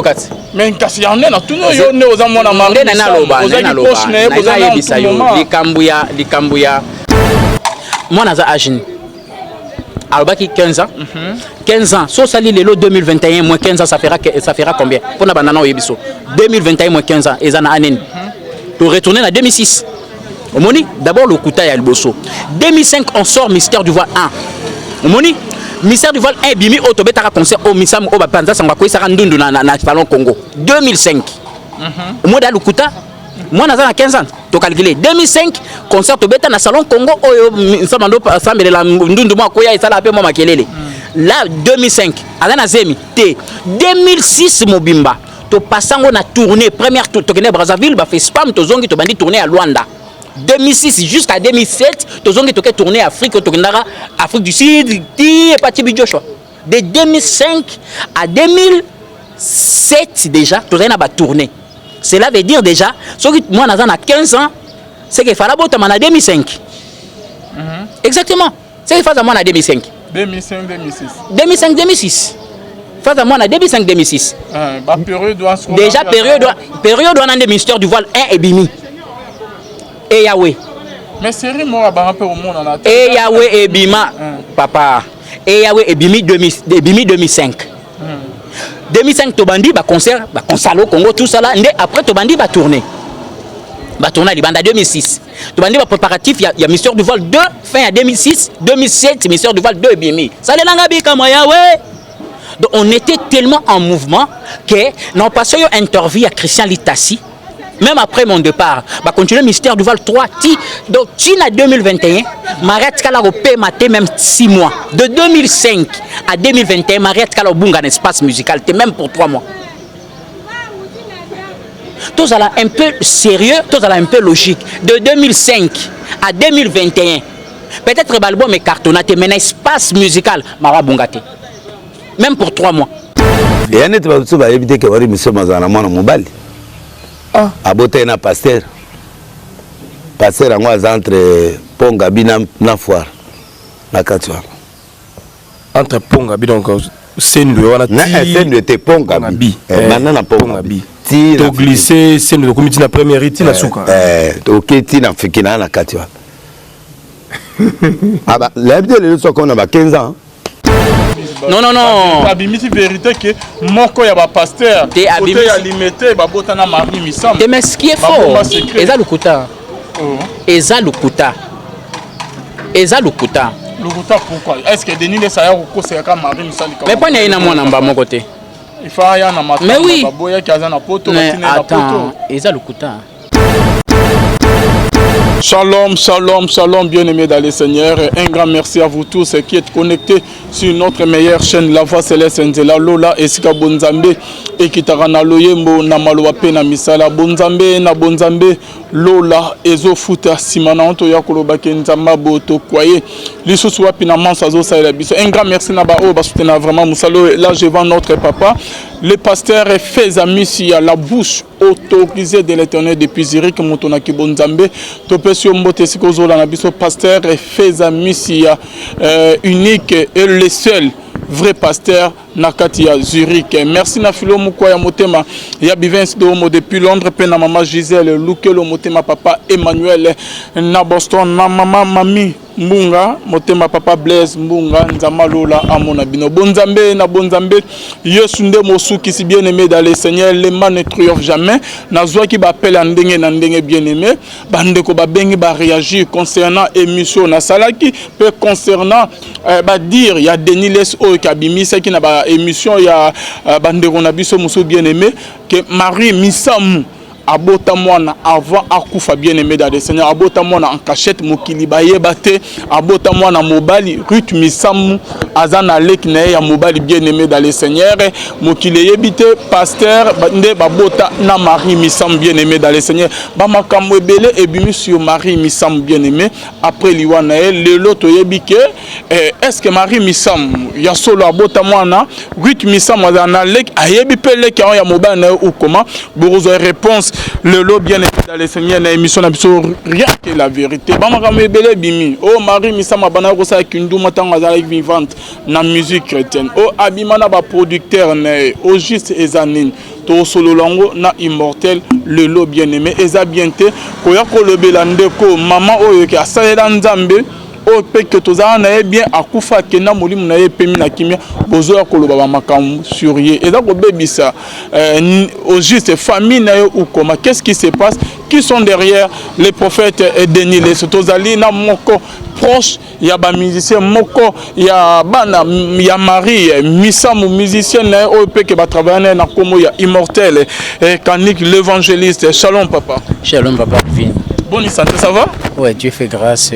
kati. Mais kasi ya nena tout yo ne ozamona Marie likambuya moi naza agine albaki 15 ans 15 ans so sali lelo 2021 moins 15 ans ça fera combien pour na banana oyebiso 2021 moins 15 ans ezana anene to retourner na 2006 omoni d'abord le kuta ya liboso 2005 on sort Mystère du Voile 1 omoni Mystère du Voile 1 bimi otobetaka concert au misam o bapanza sangwa ko isaka ndundu na Salon Congo 2005 moda lukuta moi naza na 15 ans to calculer 2005 concert tobeta na Salon Congo oyo nsamando sambele la ndundu mwa ko ya isala pe mwa makelele là 2005 azana zemi te 2006 mobimba to passango na tournée première tour to kene Brazzaville ba fait spam to zongi to bandi tourner à Luanda 2006 jusqu'à 2007 tozongi toke tourner Afrique tokendara Afrique du Sud ti parti Joshua de 2005 à 2007 déjà tozana ba tourner cela veut dire déjà soki moi naza na 15 ans c'est que fala bota na 2005 exactement c'est que faza moi na 2005 2006 faza moi na 2005 déjà période on a des Mystère du Voile 1 et bimi et Yahweh. Mais c'est moi un peu au monde en a. Et Yahweh et Bima papa. Et Yahweh et Bimi 2005. 2005 Tobandi ba concert ba Consalo Congo tout ça là après Tobandi ba tourner. Ba tourner libanda 2006. Tobandi ba préparatif il y a Mystère du Voile 2 fin à 2006 2007 Mystère du Voile 2 et Bimi. Ça les langa bi comme Yahweh. Donc on était tellement en mouvement que non passé une interview à Christian Litassi. Même après mon départ, bah continuer Mystère du Voile 3 donc Tina 2021, Mariette Kala au maté même 6 mois. De 2005 à 2021, Mariette Kala au bunga espace musical, même pour 3 mois. Tout ça là un peu sérieux, tout ça là un peu logique. De 2005 à 2021, peut-être l'album est cartonné, mais un espace musical, Mara Bungate. Même pour 3 mois. Et on est tout ça va éviter que Wari Monsieur Mazana mon mobile. Abote na pasteur yango entre Pongabi na foire na katwa entre Pongabi donc Sendwe wana na Sendwe était Pongabi na Pongabi ti to glisser Sendwe comme na première iti na suka OK ti na fikina na katwa aba l'habitude le so qu'on a 15 ans. Non. Abimisi vérité que moko ya ba pasteur côté ya limité ba botana Marie Missam. Mais ce qui est faux, eza lukuta. Eza lukuta. Lukuta pourquoi? Est-ce que Denis les saya ko se ka Marie Missam? Mais pas na mwana mba mon côté. Il faut ya na matin. Mais oui. Ba boya ki azana poto na poto. Eza lukuta. Shalom, bien-aimés dans le Seigneur. Un grand merci à vous tous qui êtes connectés sur notre meilleure chaîne, La Voix Céleste Nzela Lola Esika Bonzambe et qui tarana loyembo na maloape na misala Bonzambe na Bonzambe Lola ezo futa simana onto ya koloba kenzamba boto kwaye lisusu wapi na mansa zo sa biso. Un grand merci na ba o ba soutenir vraiment musalo. Là je vends notre papa le pasteur fait amisi à la bouche autorisée de l'Éternel depuis Zurich Motona ki Bonzambe topesio mbote sikozola na biso pasteur fait amisi unique et le seul vrai pasteur nakati ya Zurich. Merci na filo mukwa ya motema ya Bivens Domo depuis Londres pe na mama Gisèle Lukelo motema papa Emmanuel na Boston na mama Mami Mbunga motema papa Blaise Mbunga nzama lola amona bino Bonzambe na Bonzambe Yesu nde mosuki si bien-aimé dans le Seigneur les man ne triomphe jamais na zwa ki ba appelle ndenge na ndenge bien-aimé bandeko ba bengi ba réagir concernant émission na salaki pe concernant ba dire il y a Denis Les O kabimisa ki na ba émission ya bandeko na biso muso bien-aimé que Marie Missam abota mwana avant akufa bien-aimé dans le Seigneur abota mwana en cachette mokili bayebate abota mwana mobali Ruth Missam azana lekne ya mobali bien-aimé dans le Seigneur mokili yebite pasteur nde babota na Marie Missam bien-aimé dans le Seigneur ba makambo ebele ebimi sur Marie Missam bien-aimé après liwana le loto yebike est-ce que Marie Missam ya solo abota mwana Ruth Missam azana lek ayebi pe lek ya mobali ou comment bozo réponse Le lot bien dans les seigneurs, l'émission n'a rien que la vérité. Bamakamebele Bimi, oh Marie Misama Banarosa Kindu Matanga vivante, na musique chrétienne. Oh Abimana ba producteur, au juste Ezanine, to solo lango na immortel, le lot bien aimé, Eza bienté, Koyako le Belandeko, maman Oyoke, Asayedan Nzambe. O pe que tozana na bien akufa kena molimu na ye pemi na kimia bozo ya koloba ba makambu surier et donc bebisa au juste famille na yo ou comment qu'est-ce qui se passe, qui sont derrière les prophètes et Denis les tozali na moko proche ya ba musicien moko ya bana ya Marie misamu musicien na o pe que ba travailler na komo ya immortel et Kanik l'évangéliste. Shalom papa. Shalom papa Vin. Bonne santé, ça va? Ouais, Dieu fait grâce.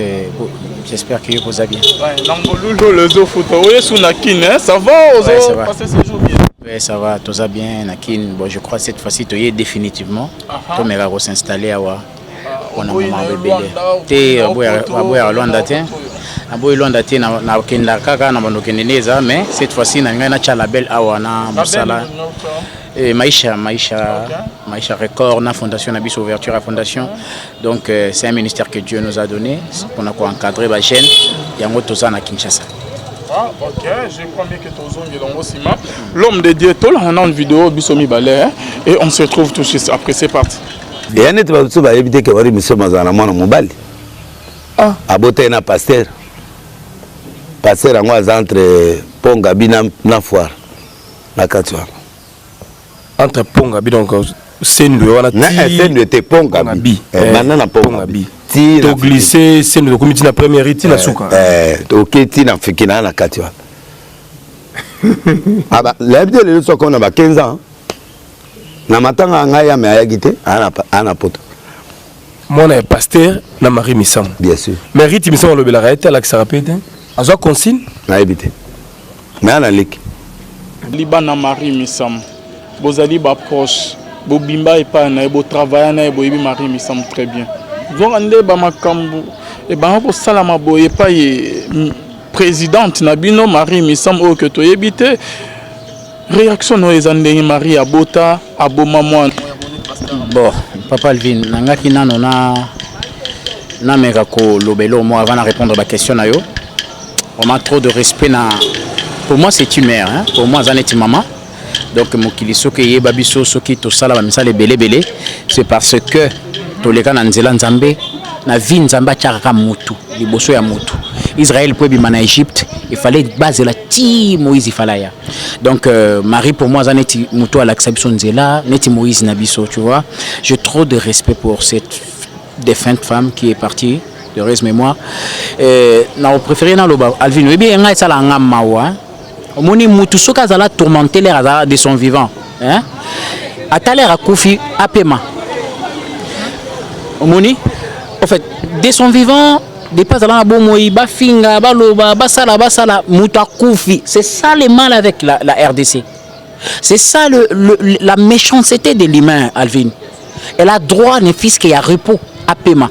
J'espère que vous allez bien. Ouais, ça va, ouais, ça va. Passer ce jour bien. Oui, ça va, tout ça bien. Nakin, bon, je crois que cette fois-ci, tu y es définitivement. Tu m'as s'installer à Wa. On a maman bébé. Tu es à Luanda. Mais cette fois-ci, on a un label à Wana, Moussala. Maïcha Record, na fondation Nabis Ouverture à fondation. Donc c'est un ministère que Dieu nous a donné pour encadrer la chaîne. Il y a un autre à Kinshasa. Ah ok, je crois bien que tu as l'homme de Dieu, tout on a une vidéo Bisomi Balé et on se retrouve tout de suite après, c'est parti. Il y a un autre qui va éviter que vous monsieur Mazana Mobali. Ah, à beauté na pasteur. Pasteur en moi entre Ponga Binam na foire. Na Katouar. Entre Ponga Bi donc Sendu wana ti. Na Sendu était Ponga Bi. Maintenant Ponga Bi. Ti to glisser Sendu le comité na première rite na souka. OK ti na fikina na Katouar. Ah bah l'habitude le so qu'on a 15 ans. Na matanga ngaya me ayagite ana poto. Moi na pasteur na Marie Misam. Bien sûr. Mais rite Misam le belarete la que ça répète. Azo consigne na habité. Mais ana lik. Libana Marie Misam. Bozali ba proche, bo bimba et pas na bo travailler na bo ibi Marie Misam très bien. Donc ande ba makambu et ba ko salama bo et pas présidente na bino Marie Misam o que to yebite réaction no ezande Marie abota aboma moi. Bon, papa Alvin, nanga kinano na meka ko lobelo moi avant de répondre à la question na yo. On a trop de respect na pour moi c'est une mère hein, pour moi zanetti maman. Donc mokili soki ye babiso soki to sala ba misale belé c'est parce que to leka na nzela nzambe na vie nzamba tchaka mutu liboso ya mutu. Israël pour bima na Égypte, il fallait baser la ti Moïse falaya. Donc Marie pour moi zanetti mutu à l'acception nzela neti Moïse nabiso, tu vois. J'ai trop de respect pour cette défunte femme qui est partie de heureuse mémoire. Na préféré na loba Alvin webi nga sala ngama wa. Moni mutu soka zala tourmenter l'air de son vivant hein ata l'air akufi apema moni en fait de son vivant des pas zala bomoyi ba finga ba loba ba sala mutu akufi. C'est ça le mal avec la RDC, c'est ça la méchanceté de l'humain Alvin. Elle a droit ne fils qu'il y a repos apema.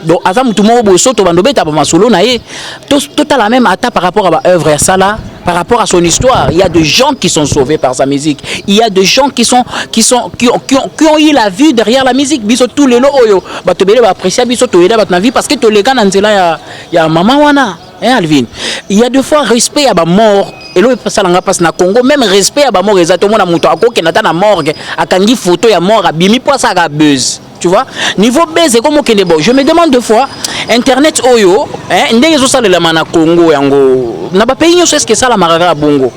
Donc avant tout le monde soto bandobeta ba masolo na ye tout à la même atta par rapport à ba œuvre ya sala. Par rapport à son histoire, il y a des gens qui sont sauvés par sa musique. Il y a des gens qui ont eu la vue derrière la musique. Biso tous les loyo, batobele ba apprécier biso to eda batna vie parce que to les gars nanzela ya maman wana, hein Alvin. Il y a deux fois respect à ba mort. Et là ça langa passe na Congo, même respect à ba mort exactement na muto ako kenata na morgue, akangi photo ya mort abimi po ça ga buzz. Tu vois, niveau base comme ok bon. Je me demande deux fois internet oyo hein ndenge zo sala la mana Congo yango na ba pays nyo est-ce que ça la maraga bongo.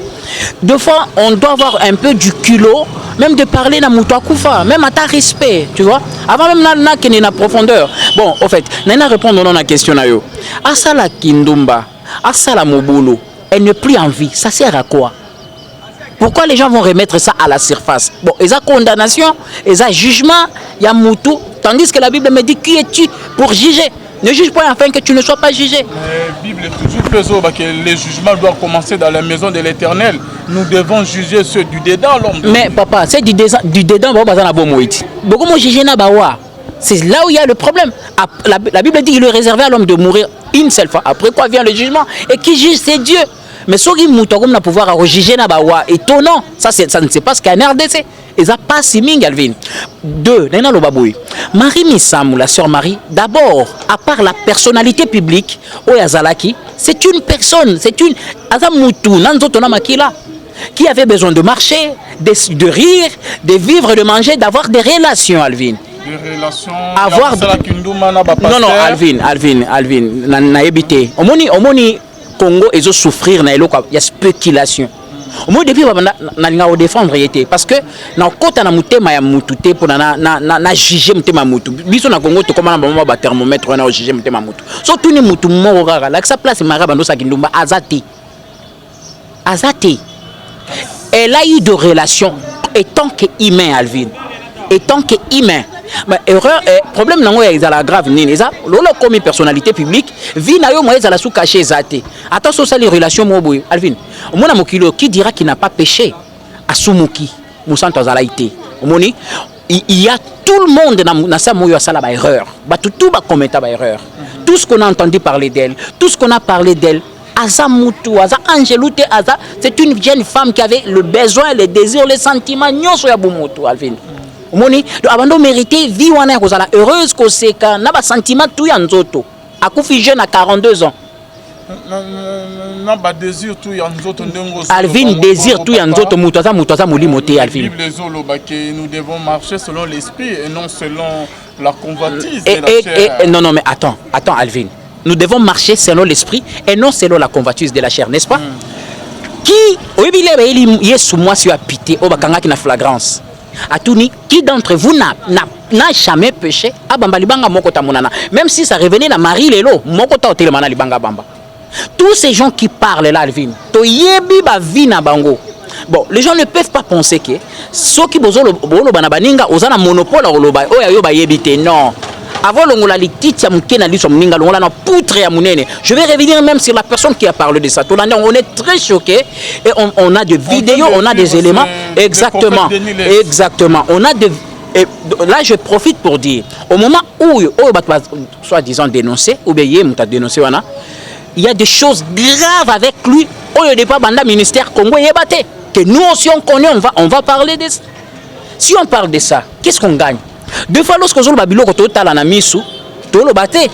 Deux fois on doit avoir un peu du culot même de parler na muto akufa, même à ta respect, tu vois, avant même na kene na profondeur. Bon en fait na répondre non à question na yo asala kindumba asala mobolo, elle n'est plus en vie, ça sert à quoi? Pourquoi les gens vont remettre ça à la surface? Bon, ils ont condamnation, ils ont jugement, il y a moutou. Tandis que la Bible me dit qui es-tu pour juger? Ne juge pas afin que tu ne sois pas jugé. La Bible est toujours plus que les jugements doivent commencer dans la maison de l'Éternel. Nous devons juger ceux du dedans, l'homme. Mais papa, c'est du dedans, beaucoup de juger na bawa. C'est là où il y a le problème. La Bible dit qu'il est réservé à l'homme de mourir une seule fois. Après quoi vient le jugement? Et qui juge, c'est Dieu. Mais ce qui mouton comme pouvoir juger na bawa étonnant, ça ne se passe qu'en RDC. eza pasi mingi Alvin. Deux, nena lobaboy. Marie Misamou, la sœur Marie, d'abord, à part la personnalité publique, Oyazalaki, c'est une personne, c'est une Azamutu, Nanzotona Makila, qui avait besoin de marcher, de rire, de vivre, de manger, d'avoir des relations, Alvin. Des relations. Avoir non, non, Alvin, na évité. Omoni Congo, ils ont souffrir, il y a spéculation. Moi depuis na linga défendre yete parce que na kota na mutema ya mutu te pour na juger mutema mutu biso na Congo to komana ba thermomètre na juger mutema mutu so tuni mutu moko kaka la sa place maraba ndo sa kindumba azati elle a eu de relations étant que humain Alvin étant que humain. Mais erreur problème nango ya ezala grave nini eza lolo comme personnalité publique vie na yo moye ezala sous caché zate attention ça les relations moboy Alvin mona mokilo qui dira qu'il n'a pas péché asumuki musanto azala ité omoni il y a tout le monde na sa moyo asala ba erreur ba tout ba commettre ba erreur tout ce qu'on a entendu parler d'elle tout ce qu'on a parlé d'elle Aza Moutou, Aza Angeloute, Aza, c'est une jeune femme qui avait le besoin, le désir, les sentiments, nyonso ya Boumoutou, Alvin. Moni, abando mérité vie wana kozala heureuse ko seka na ba sentiment tout ya nzoto. Akufi jeune à 42 ans. Na ba désir tout ya nzoto ndengo. Alvin désir tout ya nzoto mutu aza molimo te Alvin. Bible zolo ba que nous devons marcher selon l'esprit et non selon la convoitise de la chair. Non mais attends Alvin. Nous devons marcher selon l'esprit et non selon la convoitise de la chair, n'est-ce pas? Qui oyebile yesu moi sur apité o bakanga ki na flagrance. Atuni, qui d'entre vous n'a jamais péché? Abamba libanga moko tamunana. Même si ça revenait na Marie Lelo, moko ta otelemana libanga bamba. Tous ces gens qui parlent là, Alvin, to yebi ba vina bango. Bon, les gens ne peuvent pas penser que ceux qui bozolo bana baninga ozana monopole oloba oya yo ba yebite non. Avant longola lititi ya mukena liso mninga longola na poutre ya munene. Je vais revenir même sur la personne qui a parlé de ça. On est très choqués et on a des vidéos, on a des éléments exactement. On a des là je profite pour dire au moment où soi-disant dénoncé ou bien il dénoncé wana, il y a des choses graves avec lui au départ banda ministère Congo yebate que nous aussi on connaît, on va parler de ça. Si on parle de ça, qu'est-ce qu'on gagne? Deux fois lorsque je babilo ko totala na misu to lo baté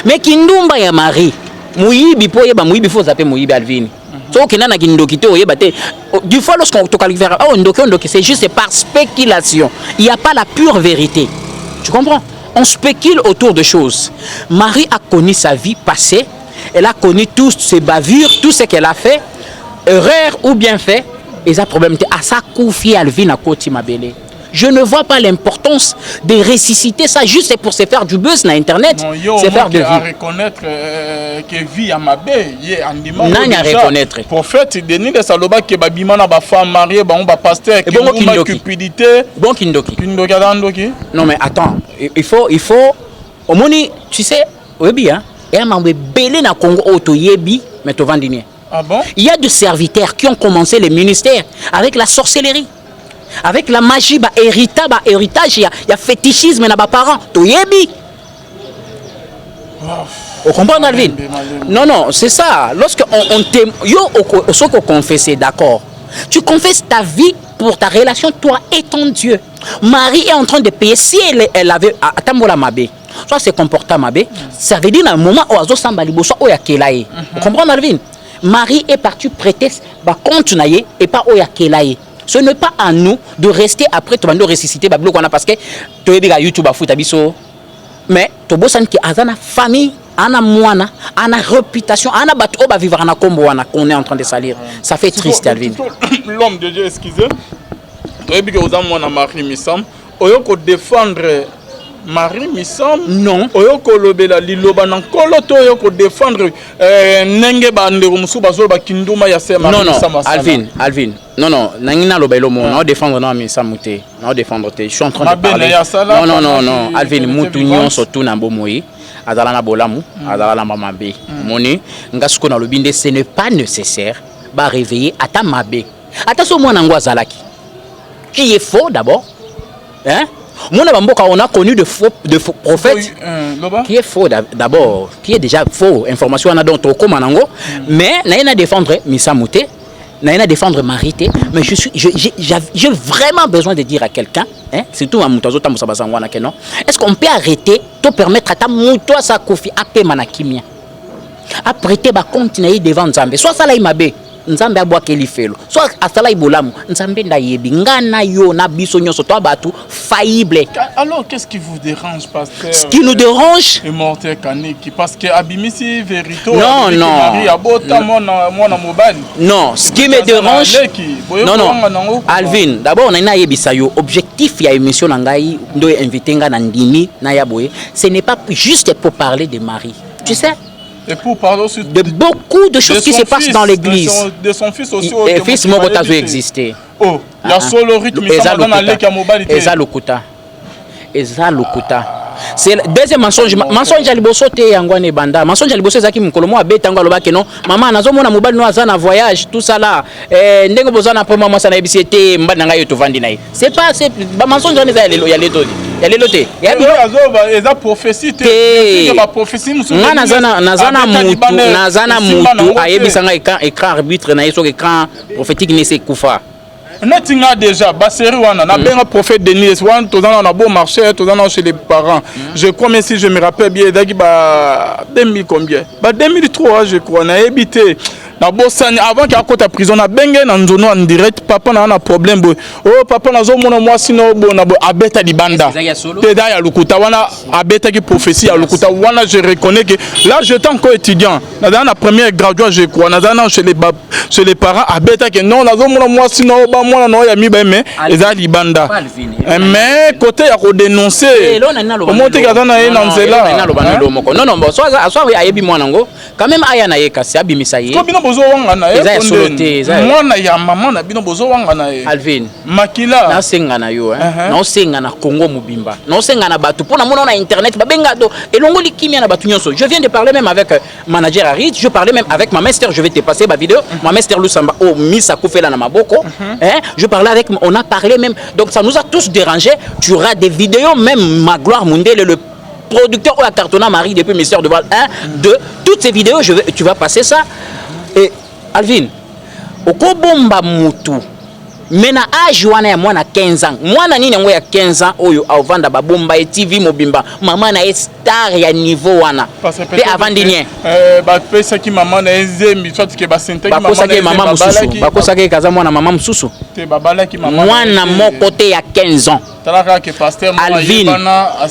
mais kindumba ya Marie muyibi po yeba muyibi fo zape muyibi Alvin so kina na kindoki te oyeba te deux fois lorsqu'on to qualifier ndoki c'est juste par spéculation, il y a pas la pure vérité, tu comprends? On spécule autour de choses. Marie a connu sa vie passée, elle a connu tous ses bavures, tout ce qu'elle a fait, erreur ou bien fait, et ça problème à sa confier Alvin à côté mabele. Je ne vois pas l'importance de ressusciter ça juste pour se faire du buzz sur Internet. C'est faire de vie. À reconnaître que vie à ma baie, andima. N'a reconnaître. Prophète Denis de Saloba qui babima na ba femme mariée, ba on ba pasteur qui a cupidité. Bon kindoki. Kindoki adandoki. Non mais attends, il faut au moni, tu sais, oui hein. Et à m'embé belé na Congo auto yebi mais to vendinier. Ah bon? Il y a des serviteurs qui ont commencé les ministères avec la sorcellerie. Avec la magie, héritage, il y a fétichisme dans les parents. Tu yebi. Vous comprenez, Alvin? Non, c'est ça. Lorsqu'on on confesse, d'accord. Tu confesses ta vie pour ta relation, toi et ton Dieu. Marie est en train de payer. Si elle avait. Attends-moi Mabé. Soit c'est comportant Mabé. Ça veut dire, à un moment où Azo Sambalibo, soit Oya Kelaye. Vous comprenez, Alvin? Marie est partie prêter compte et pas Oya Kelaye. Ce n'est pas à nous de rester après tu vas nous ressusciter parce que tu es YouTube à foot mais tu as qui a une famille, ana moana, ana réputation, ana bato ba vivre na kombo wana qu'on est en train de salir. Ça fait triste Alvin. L'homme de Dieu excusez. Tu es bien aux hommes na Marie Missam, oyoko défendre Marie Missam non oyoko lobela liloba na kolo to oyoko défendre nenge ba ndeko musu bazolo ba kinduma ya se Marie Missam. Non Alvin non nangina lobelo mo na défendre na Missam muté na défendre te je suis en train de parler non Alvin mutu nyonso tout na bomoyi azala na bolamu azala na mamabe moni ngasuko na lobinde ce n'est pas nécessaire ba réveiller ata mabe ata so mwana ngwa zalaki qui est faux d'abord hein. Mon Bamboka, on a connu de faux prophètes qui est faux d'abord, qui est déjà faux. Information on a donc au Komanango, mais n'a défendre Missa Mouté, Naïna défendre Marité, mais j'ai vraiment besoin de dire à quelqu'un, hein, surtout à Moutazo Tamoussabazangwana, est-ce qu'on peut arrêter de permettre à ta Moutoua Sakofi à payer Manakimia, à prêter ba continuer devant Nzambe, soit ça là il m'a bé. Nzambe abwa kelifelo soit asala ibolamu Nzambe ndayebi ngana yo na biso nyoso to batu faillible. Alors qu'est-ce qui vous dérange, pasteur? Ce qui nous dérange est mortel Kaniki parce que abimisi vérito non ce qui me dérange non Alvin d'abord on a yebisa yo objectif ya émission ngai ndo invité nga na ndimi na yaboye ce n'est pas juste pour parler de Marie, tu sais. Et pour parler aussi de beaucoup de choses qui se passent dans l'église. De son fils aussi. Et fils Mokotazo existé. Oh, la solo rythme ça dans la qui a mobilité. Eza lokuta. C'est le deuxième mensonge. Mensonge à liboso te yangwane banda. Mensonge à liboso zaki mukolomo abeta ngo loba keno. Maman nazo mona mobali no azana voyage tout ça là. Ndengo bozana pour maman ça na ebisité mbana nga yo to vandi nayi. C'est pas c'est ba mensonge on ya leto. Ya lelote. Ya bino azoba eza prophétie te. Ba prophétie musu. Nazana mutu ayebisa nga écran arbitre na yeso écran prophétique ne se kufa. Netinga déjà baseri wana na benga prophète Denis wan tozana na bon marché tozana chez les parents. Je crois même si je me rappelle bien daki ba 2000 combien? Ba 2003 je crois na habité na bosani avant qu'il akota prison na benga na nzono en direct papa na un problème boy. Oh papa na zo mona moi sino bo na abeta libanda. Teda ya lukuta wana abeta ki prophétie ya lukuta wana je reconnais que là j'étais encore étudiant. Na dans la première graduate je crois na dans chez les parents abeta que non na zo mona moi sino ba mwana no ya miba mais eza libanda. Mais côté ya ko dénoncer. Monte kazana e na nzela. Non non bon soit ayebi mwana ngo quand même aya na yeka si abimisa ye. Bozo wanga na e mwana ya mama na bino bozo wanga na e Alvin makila na senga na yo na senga na Congo mobimba na senga na batu pona mona na internet babenga do elongoli kimia na batu nyonso. Je viens de parler même avec manager Arit, je parlais même avec ma master, je vais te passer ma vidéo, ma master Lusamba oh Misa Koufela na maboko je parlais avec, on a parlé même, donc ça nous a tous dérangé. Tu auras des vidéos, même Magloire Mundele le producteur ou la cartonna Marie depuis Mystère de Val 1 2 toutes ces vidéos tu vas passer ça. Et Alvin, okobomba mutu mena âge wana ya mwana 15 ans mwana nini ngo ya 15 ans oyo avanda babomba et TV mobimba mama na star ya niveau wana pe avandinien ba pesa ki mama na ezemi soit ke ba sente ki mama mususu bakosa ke kaza mwana mama mususu te babala ki mama mwana moko te ya 15 ans talaka ke pasteur Alvin a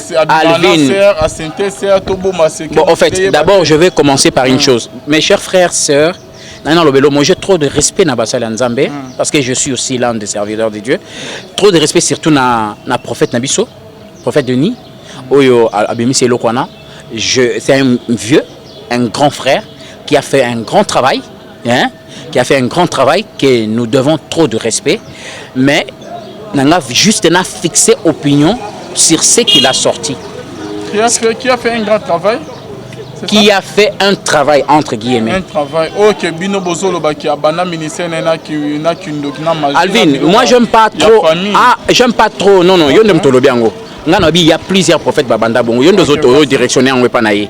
sente sœur tobo maseke. Bon en fait d'abord je vais commencer par une chose mes chers frères sœurs. Non, moi j'ai trop de respect na basala Nzambe parce que je suis aussi l'un des serviteurs de Dieu. Trop de respect surtout na prophète Nabiso, prophète Denis. Oyo abimisi lokwana. C'est un vieux, un grand frère qui a fait un grand travail, hein, qui a fait un grand travail que nous devons trop de respect. Mais nanga juste na fixé opinion sur ce qu'il a sorti. Qui a fait un grand travail? Qui a fait un travail entre guillemets. Un travail. Ok, bino bozolo baki abana ministère na kindokina majeur. Alvin, moi j'aime pas trop. Ah, j'aime pas trop. Non, yo ndem tolo biango. Ngana bi il y a plusieurs prophètes babanda bongo. Yo ndozo to directionnaire on pas naé.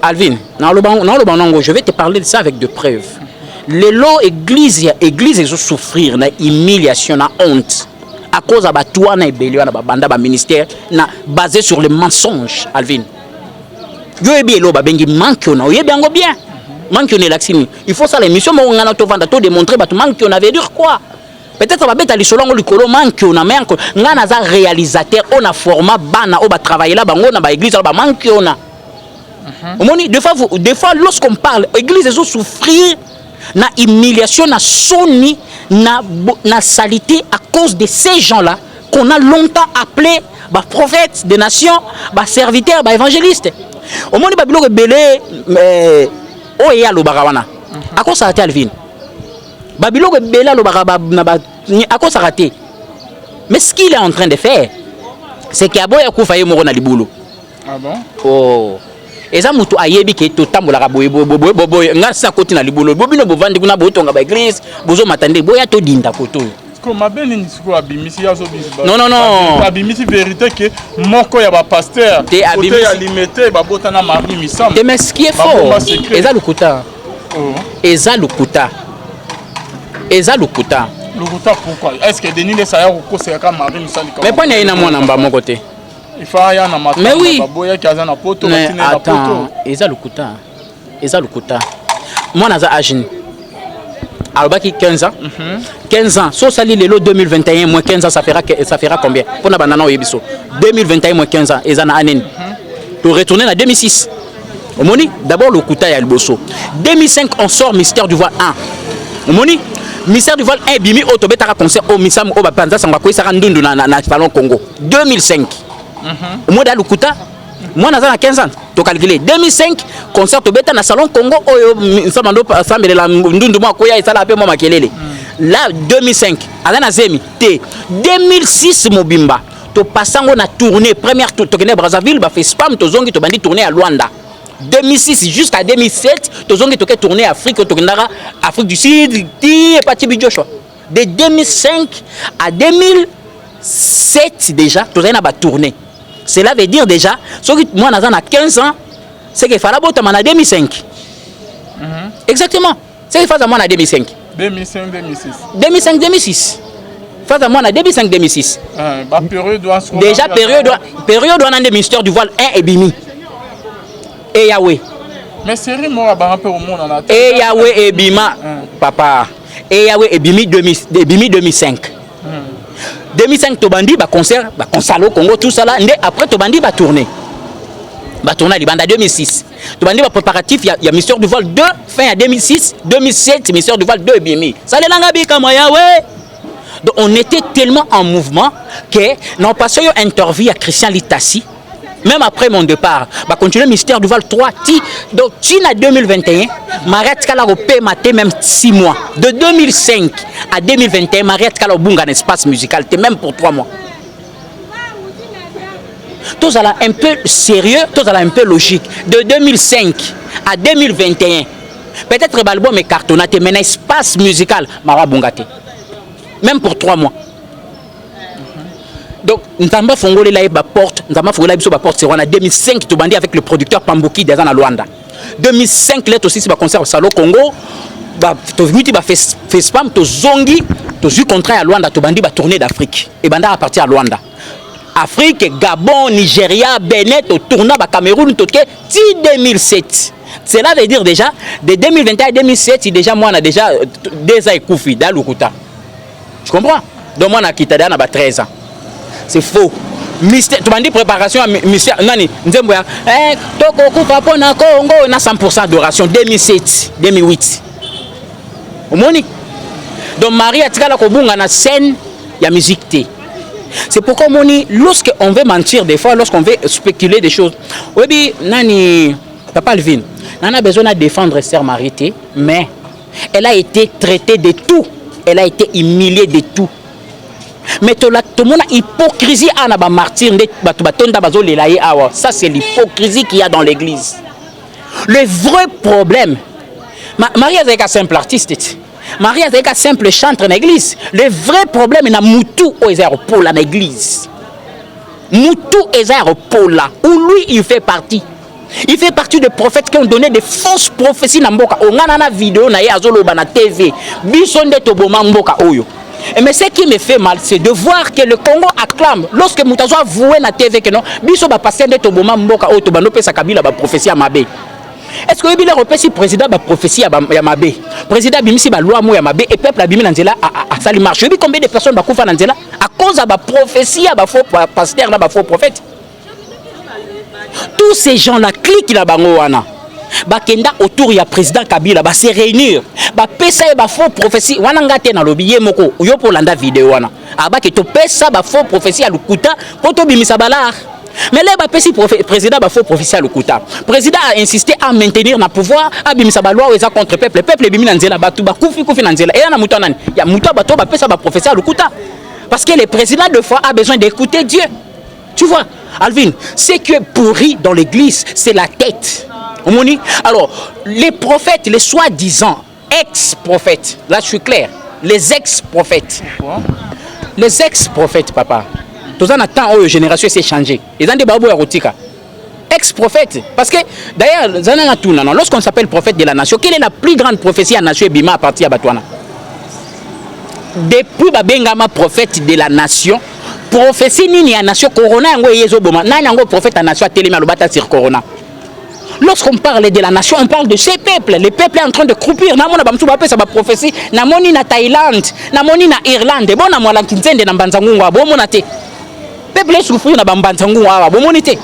Alvin, na lo bango, je vais te parler de ça avec de preuves. Les lots église ils souffrir na humiliation na honte. À cause de toi na ebelio na babanda ba ministère na basé sur les mensonges, Alvin. Yo ebi elo ba bengi manque on a yebi ango bien manque on est laxini il faut ça l'émission mo ngana to vanda to démontrer ba to manque on avait dire quoi peut-être ba beta lisolongo likolo manque on a mais ngana za réalisateur on a format bana o ba travailler là bango na ba église ba manque on a omoni des fois lorsqu'on parle église ils ont souffrir na humiliation na soni na saleté à cause de ces gens-là qu'on a longtemps appelé ba prophètes des nations ba serviteurs ba évangélistes. Au monde babilo belé o ya lo barawana ako sa Alvin babilo belé lo baraba na ba ako sa raté mais ce qu'il est en train de faire c'est qu'il a boya ku faye moko na libulu. Ah bon? Oh eza mutu ayebi ke to tambola ka boye nga sa koti na libulu bobino bovandi kuna botonga ba église bozo matande boya to dinda koto. Non non non. Abimisi vérité que moko ya ba pasteur côté ya limité ba botana mari misam. Mais ce qui est faux, eza lukuta. Eza lukuta. eza lukuta. Lukuta pourquoi? Est-ce que Denis le Sahel ou c'est comme Marine Salika? Mais pas na mwana mba mon côté. Il faut y en avoir. Mais oui. Baboya qui a na poto, mais attends, eza lukuta. Eza lukuta. Moi naza agine. Albaki 15 ans. 15 ans. So sali lelo 2021 moins 15 ans ça fera combien? Pour na banana oyebiso. 2021 moins 15 ans eza na anene. Tu retourner en 2006. Omoni, d'abord le Kouta et Alboso. 2005, on sort Mystère du Voile 1. Omoni, Mystère du Voile 1, Bimi, Otobetara concert au Missam, au Bapanza, Sangakoi, Sarandundu, na Salon Congo. 2005. Moi, dans le Kouta, moi, dans 15 ans, tu calcules. 2005, concert au Beta, na Salon Congo, au Samando, Sambe, la Ndundu, Makoya, et Salapé, Mama Kelele. Là, 2005, Adana Zemi, T. 2006, Mobimba. Tu passes en tournée, première tour, tu connais Brazzaville, tu fais spam, tu zongi, tu bandit tourner à Luanda. 2006 jusqu'à 2007, tu as tourné Afrique, Afrique du Sud, et de 2005 à 2007 déjà, tu as tourné. Cela veut dire déjà, moi, je suis 15 ans, c'est qu'il fallait que en 2005. Exactement. C'est qu'il fallait en 2005. 2005-2006. 2005-2006. Face à moi, en 2005-2006. Déjà, période où on a des ministères du voile 1 et Bimi. Et Yahweh. Mais c'est moi un peu au monde en a. Et Yahweh et Bima, papa. Et Yahweh et Bimi 2005. 2005 Tobandi ba concert, ba Consalo Congo tout ça là. Après Tobandi ba tourner. Ba tourner à Banda 2006. Tobandi ba préparatif, il y a Mystère du Vol 2 fin à 2006, 2007 Mystère du Vol 2 et Bimi. Ça les langabi comme Yahweh. Donc on était tellement en mouvement que nous passons une interview à Christian Litassi. Même après mon départ, bah continuer Mystère du Val 3 donc China 2021, Mariette Kala au maté même 6 mois. De 2005 à 2021, Mariette Kala au bunga espace musical, même pour 3 mois. Tout ça là un peu sérieux, tout ça là un peu logique. De 2005 à 2021, peut-être l'album est cartonné, mais espace musical, Mara Bungate. Même pour 3 mois. Donc, nous avons fait la porte, nous avons fait la porte, c'est en 2005, tu bandis avec le producteur Pambuki des ans à Luanda. 2005, là aussi, c'est un concert au Salon Congo. Tu as fait spam, tu as zongi, tu as eu contrat à Luanda, tu bandis tourner d'Afrique. Et banda à partir à Luanda. Afrique, Gabon, Nigeria, Bénin, tu tournes à Cameroun, tu as 2007. Cela veut dire déjà, de 2021 à 2007, déjà, moi, on a déjà 2 ans et Koufi, dans l'Ukuta. Tu comprends? Donc, moi, on a quitté dans 13 ans. C'est faux. Mystère, tu m'as dit préparation à Mystère. Nani, Nzemboya. Toko Kufa Pona Congo, on a 100% d'adoration. 2007, 2008. Au Moni. Donc, Marie a tiré la Kobunga na scène, il y a musique. C'est pourquoi, Moni, lorsqu'on veut mentir des fois, lorsqu'on veut spéculer des choses, oui, Nani, Papa Alvin, on a besoin de défendre Sœur Marie, mais elle a été traitée de tout. Elle a été humiliée de tout. Mais tout le monde a hypocrisie à la martyr. Ça, c'est l'hypocrisie qu'il y a dans l'église. Le vrai problème, Marie est un simple artiste. Marie est un simple chanteur dans l'église. Le vrai problème, c'est que Moutou est un dans l'église. Moutou est un là, où lui, il fait partie. Il fait partie des prophètes qui ont donné des fausses prophéties dans Mboka. On a une vidéo na TV. Bisonde Toboma Mboka Oyo. Mais ce qui me fait mal, c'est de voir que le Congo acclame. Lorsque Moutazo a voué na TV que non, Biso ba passer de Toboma Mboka Oyo Tobano pe sa kabila ba prophétie à Mabé. Est-ce que le repère président ba prophétie à Mabé? Président bimisi ba loi mo ya Mabé et peuple abimi nanzela a sali marche. Combien de personnes ba kufa nanzela à cause de ba prophétie à ba faux pasteur na ba faux prophète? Tous ces gens-là cliquent la bangoana. Bakenda autour ya président Kabila ba se réunir. Ba pesa ba faux prophétie. Wana ngate na lobi moko yo pour landa vidéo wana. Aba ke to pesa ba faux prophétie à Lukuta poto bimisa balar. Mais là ba pesi président ba faux prophétie à Lukuta. Président a insisté à maintenir na pouvoir a bimisa ba loi eza contre peuple. Peuple bimi nanzela ba tu ba kufi nanzela. Et na muto nani? Ya muto ba to ba pesa ba prophétie à Lukuta. Parce que le président de foi a besoin d'écouter Dieu. Tu vois, Alvin, ce qui est pourri dans l'église, c'est la tête. Alors, les prophètes, les soi-disant ex-prophètes, là je suis clair, les ex-prophètes. Les ex-prophètes, papa. Tout ça, temps où la génération s'est changée. Ils ont des babous érotiques. Ex-prophète. Parce que, d'ailleurs, lorsqu'on s'appelle prophète de la nation, quelle est la plus grande prophétie à la nation Bima à partir de Batouana? depuis babengama prophète de la nation, prophétie nini ya nation corona yango yezo boma nani yango prophète à nation atelema lobata sur corona. Lorsqu'on parle de la nation, on parle de ces peuples. Les peuples sont en train de croupir. Namona bamtu bape sa ba prophétie. Namoni na Thaïlande, namoni na Irlande. Bon namona kinzende na banzangungwa. Bon monate. Peuple souffrir na banzangungwa. Bon monite.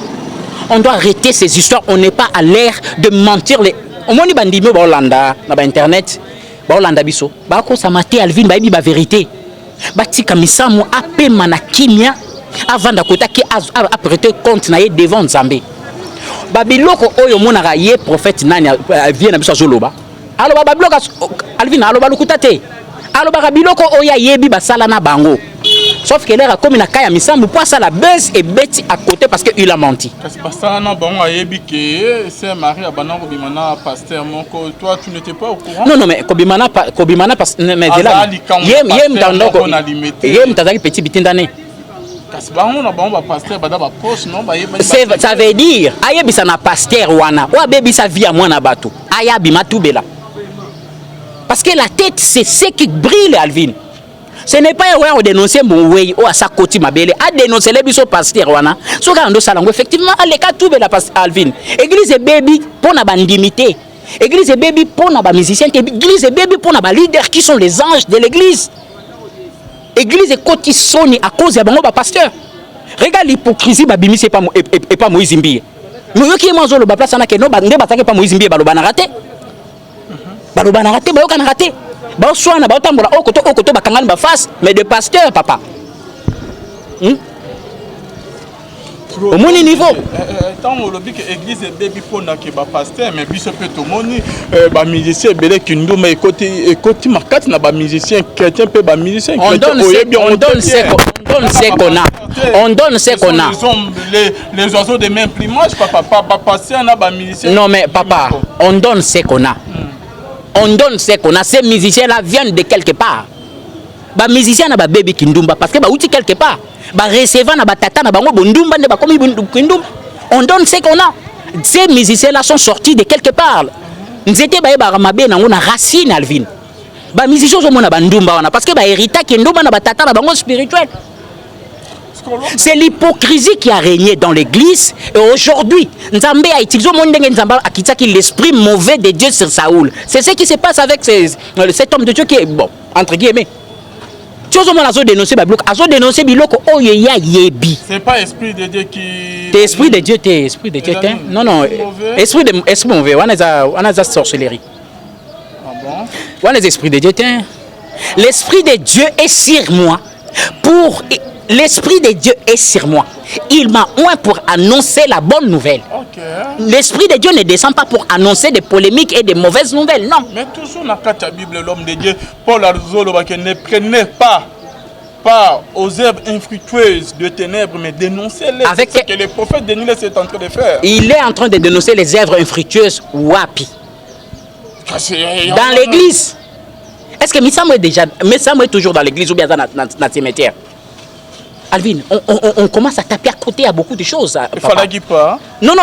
On doit arrêter ces histoires. On n'est pas à l'ère de mentir. On moni bandimi ba Hollanda na ba internet. Ba Hollanda biso. Ba ko sa maté Alvin ba bi ba vérité. Ba tika misamu apema na kimia avant d'akota ki a prêter compte na ye devant Nzambe. Babiloko oyo monaka ye prophète nani vient na biso zoloba aloba babiloko Alvin aloba lukutate aloba babiloko oya yebi basala na bango sauf que l'air a comme na kaya misambu pour ça la baisse et bête à côté parce que il a menti parce que basala na bango yebi que c'est Marie abanako bimana pasteur moko toi tu n'étais pas au courant non mais kobimana parce mais de là yem tandoko yem tazaki petit bitindane. Ça veut dire ayebisa na pasteur wana ou abebisa via mwana bato ayabima tubela parce que la tête c'est ce qui brille Alvin. Ce n'est pas on dénoncer mon way ou à sa côté mabele a dénoncer les biso pasteur wana so ka ndo salango effectivement aleka tubela pasteur Alvin église baby pour na bandimité église baby pour na ba musicien église baby pour na ba leaders qui sont les anges de l'église. Église est cotisoni à cause de bango ba pasteur. Regarde l'hypocrisie babimi c'est pas et pas Moïse Mbiye. Mais yo ki manzo lo ba place na ke no ba nde batake pas Moïse Mbiye ba lo bana raté. Ba lo bana raté ba yo kana raté. Ba soana ba tambola okoto ba kangani ba face mais de pasteur papa. Au mon niveau tant on le dit que église est baby pour na ke ba pasteur mais biso peut to moni ba musicien belé kindo mais côté marquate na ba musicien chrétien peut ba musicien on donne ce qu'on a on donne ce qu'on a les oiseaux de même plumage papa pasteur na ba musicien non mais papa on donne ce qu'on a on donne ce qu'on a ces musiciens là viennent de quelque part ba musicien na ba baby kindumba parce que ba outi quelque part ba recevant na ba tata na bango bondumba ne ba komi kindumba on donne ce qu'on a ces musiciens là sont sortis de quelque part nzete ba ba mabe na ngona racine Alvin ba musiciens zo mona bandumba wana parce que ba hérita kindumba na ba tata na bango spirituel. C'est l'hypocrisie qui a régné dans l'église et aujourd'hui Nzambe a utilisé l'esprit mauvais de Dieu sur Saoul. C'est ce qui se passe avec cet homme de Dieu qui est bon entre guillemets. C'est pas esprit de Dieu qui... T'es esprit de Dieu, t'es esprit de Dieu. Non, non, esprit mauvais. On a la sorcellerie. Ah bon? On a l'esprit de Dieu. L'esprit de Dieu est sur moi. L'esprit de Dieu est sur moi. Il m'a oint pour annoncer la bonne nouvelle. Okay. L'esprit de Dieu ne descend pas pour annoncer des polémiques et des mauvaises nouvelles, non. Mais toujours dans la Bible, l'homme de Dieu, Paul Arzolo, ne prenez pas aux œuvres infructueuses de ténèbres, mais dénoncez-les. Avec ce que le prophète Denis est en train de faire. Il est en train de dénoncer les œuvres infructueuses wapi. Dans l'église. Est-ce que Missamo est toujours dans l'église ou bien dans le cimetière? Alvin, on commence à taper à côté à beaucoup de choses. Il fallait pas. Non.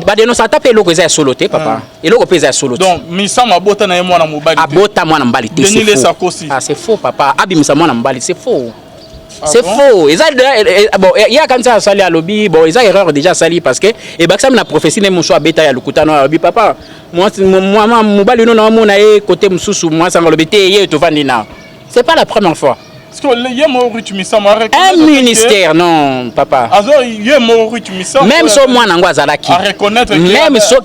Bah de nous taper le que soloté papa. Et le que soloté. Donc Missamo abota na moi na mobali. Abota moi na mbali. Ah c'est faux papa. Abi Missamo na mbali, c'est faux. C'est faux. Bon, il y a quand ça sali à lobby, bon, ils ont erreur déjà sali parce que et bah ça la prophétie ne monso abeta ya lukutano lobby papa. Moi mobali non na mona e côté mususu moi ça ngolobete ye to vandina. C'est pas la première fois. Parce que un ministère, non, papa. Même si moi n'angwa zalaki.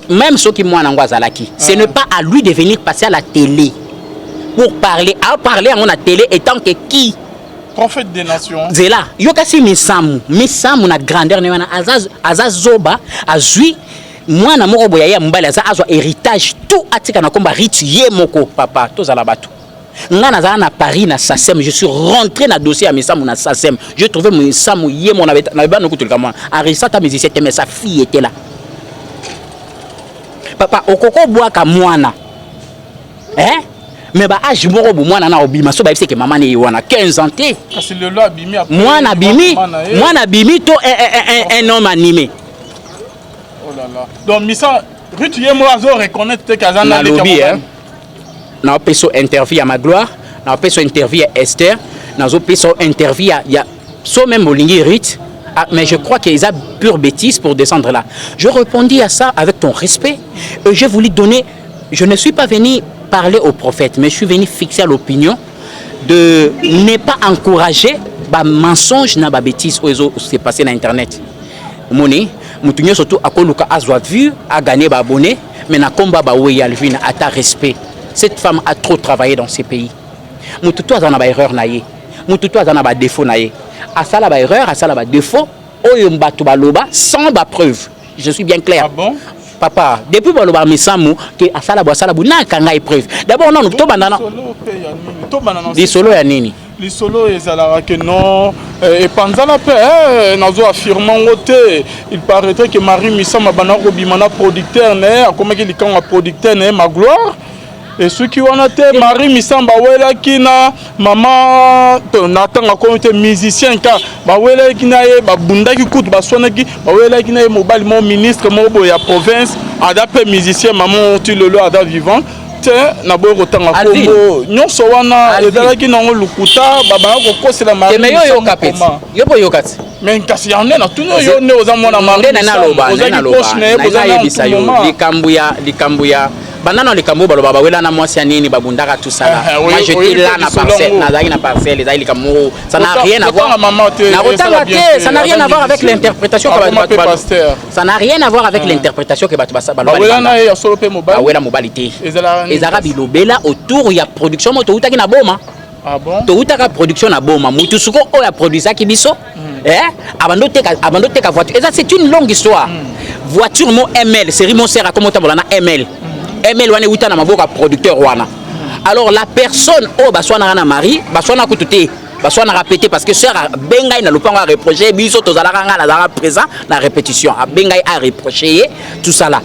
Même ceux qui moi n'angwa zalaki. Ce n'est pas à lui de venir passer à la télé pour parler. À parler à la télé étant que qui? Prophète des nations. C'est là. Yokasi misamu na grandeur ne wana azazoba azui moi na moko boya ya mbali azwa héritage tout atika na komba ritu ye moko papa to zala batu. À Paris, na SACEM, je suis rentré dans le dossier à Missamou na SACEM. Je trouvais Missamou hier, mon avait Arisa musicien, mais sa fille était là. Papa, okoko bois ka mwana. Hein? Mais bah âge moro bo mwana na obima so ba c'est que maman ne wana 15 ans té. Parce que le loi bimi après. Mwana bimi to un homme animé. Oh là là. Donc Missa, Ruth Yemo azo reconnaître que Kazana lobby hein. na peso interview à Magloire, na peso interview à Esther, na peso interview à so même Olingi Rit, mais je crois qu'ils ont pure bêtise pour descendre là. Je répondis à ça avec ton respect et je voulais donner, je ne suis pas venu parler au prophète, mais je suis venu fixer à l'opinion de ne pas encourager les mensonges na ba bêtises qui s'est passé sur internet. Moni, mutunyo surtout à koluka azwa vu, a gagné ba abonné, mais na combat ba oui Alvin à ta respect. Cette femme a trop travaillé dans ces pays. Mututu azana ba erreur naie. Mututu azana ba défaut naie. Asala ba erreur, asala ba défaut, oyo mbatu ba loba sans ba preuve. Je suis bien clair. Ah bon? Papa, depuis que je me sens que asala bo na kanga épreuve. D'abord non, to bandana. Di solo ya nini? Li solo ezalaka que non et panzala pe nazo affirmant ngote il paraîtrait que Marie Misama bana ko bimana producteur né akomaki likanga producteur né Magloire et ceux qui wana te Marie Misamba wela kina maman natanga comité musicien ka ba wela kina ye ba bundaki kutu ba sonaki ba wela kina ye mobile mon ministre mobo ya province adapé musicien maman tu le ada vivant na boyo tanga kombo nyonso wana ezalaki nango lukuta babana kokosela Marie mais yo kapeti yo boyo kati mais kasi yande na tuno yo ne ozamona Marie na loba na likambu ya banana likambo baloba bawela na mwasi ya nini babundaka tout ça là moi j'étais là na parcelle na parcelle ezali likambo ça n'a rien à voir ça n'a rien à voir avec l'interprétation que ça n'a rien à voir avec l'interprétation que baloba na ya solo pe mobile bawela mobilité ezara bilobela autour ya production moto utaki na boma. Ah bon? To utaka production na boma mutu suko oya produisa ki biso abando teka voiture. Et ça c'est une longue histoire. Voiture mo ML, série mon sert à comment na ML. ML wane uta na maboka producteur wana. Alors la personne oh baswana na mari, baswana kututé, baswana répéter parce que sœur bengai na lopango a reprocher biso tozalaka nga na zara présent na répétition. A bengai a reprocher tout ça là.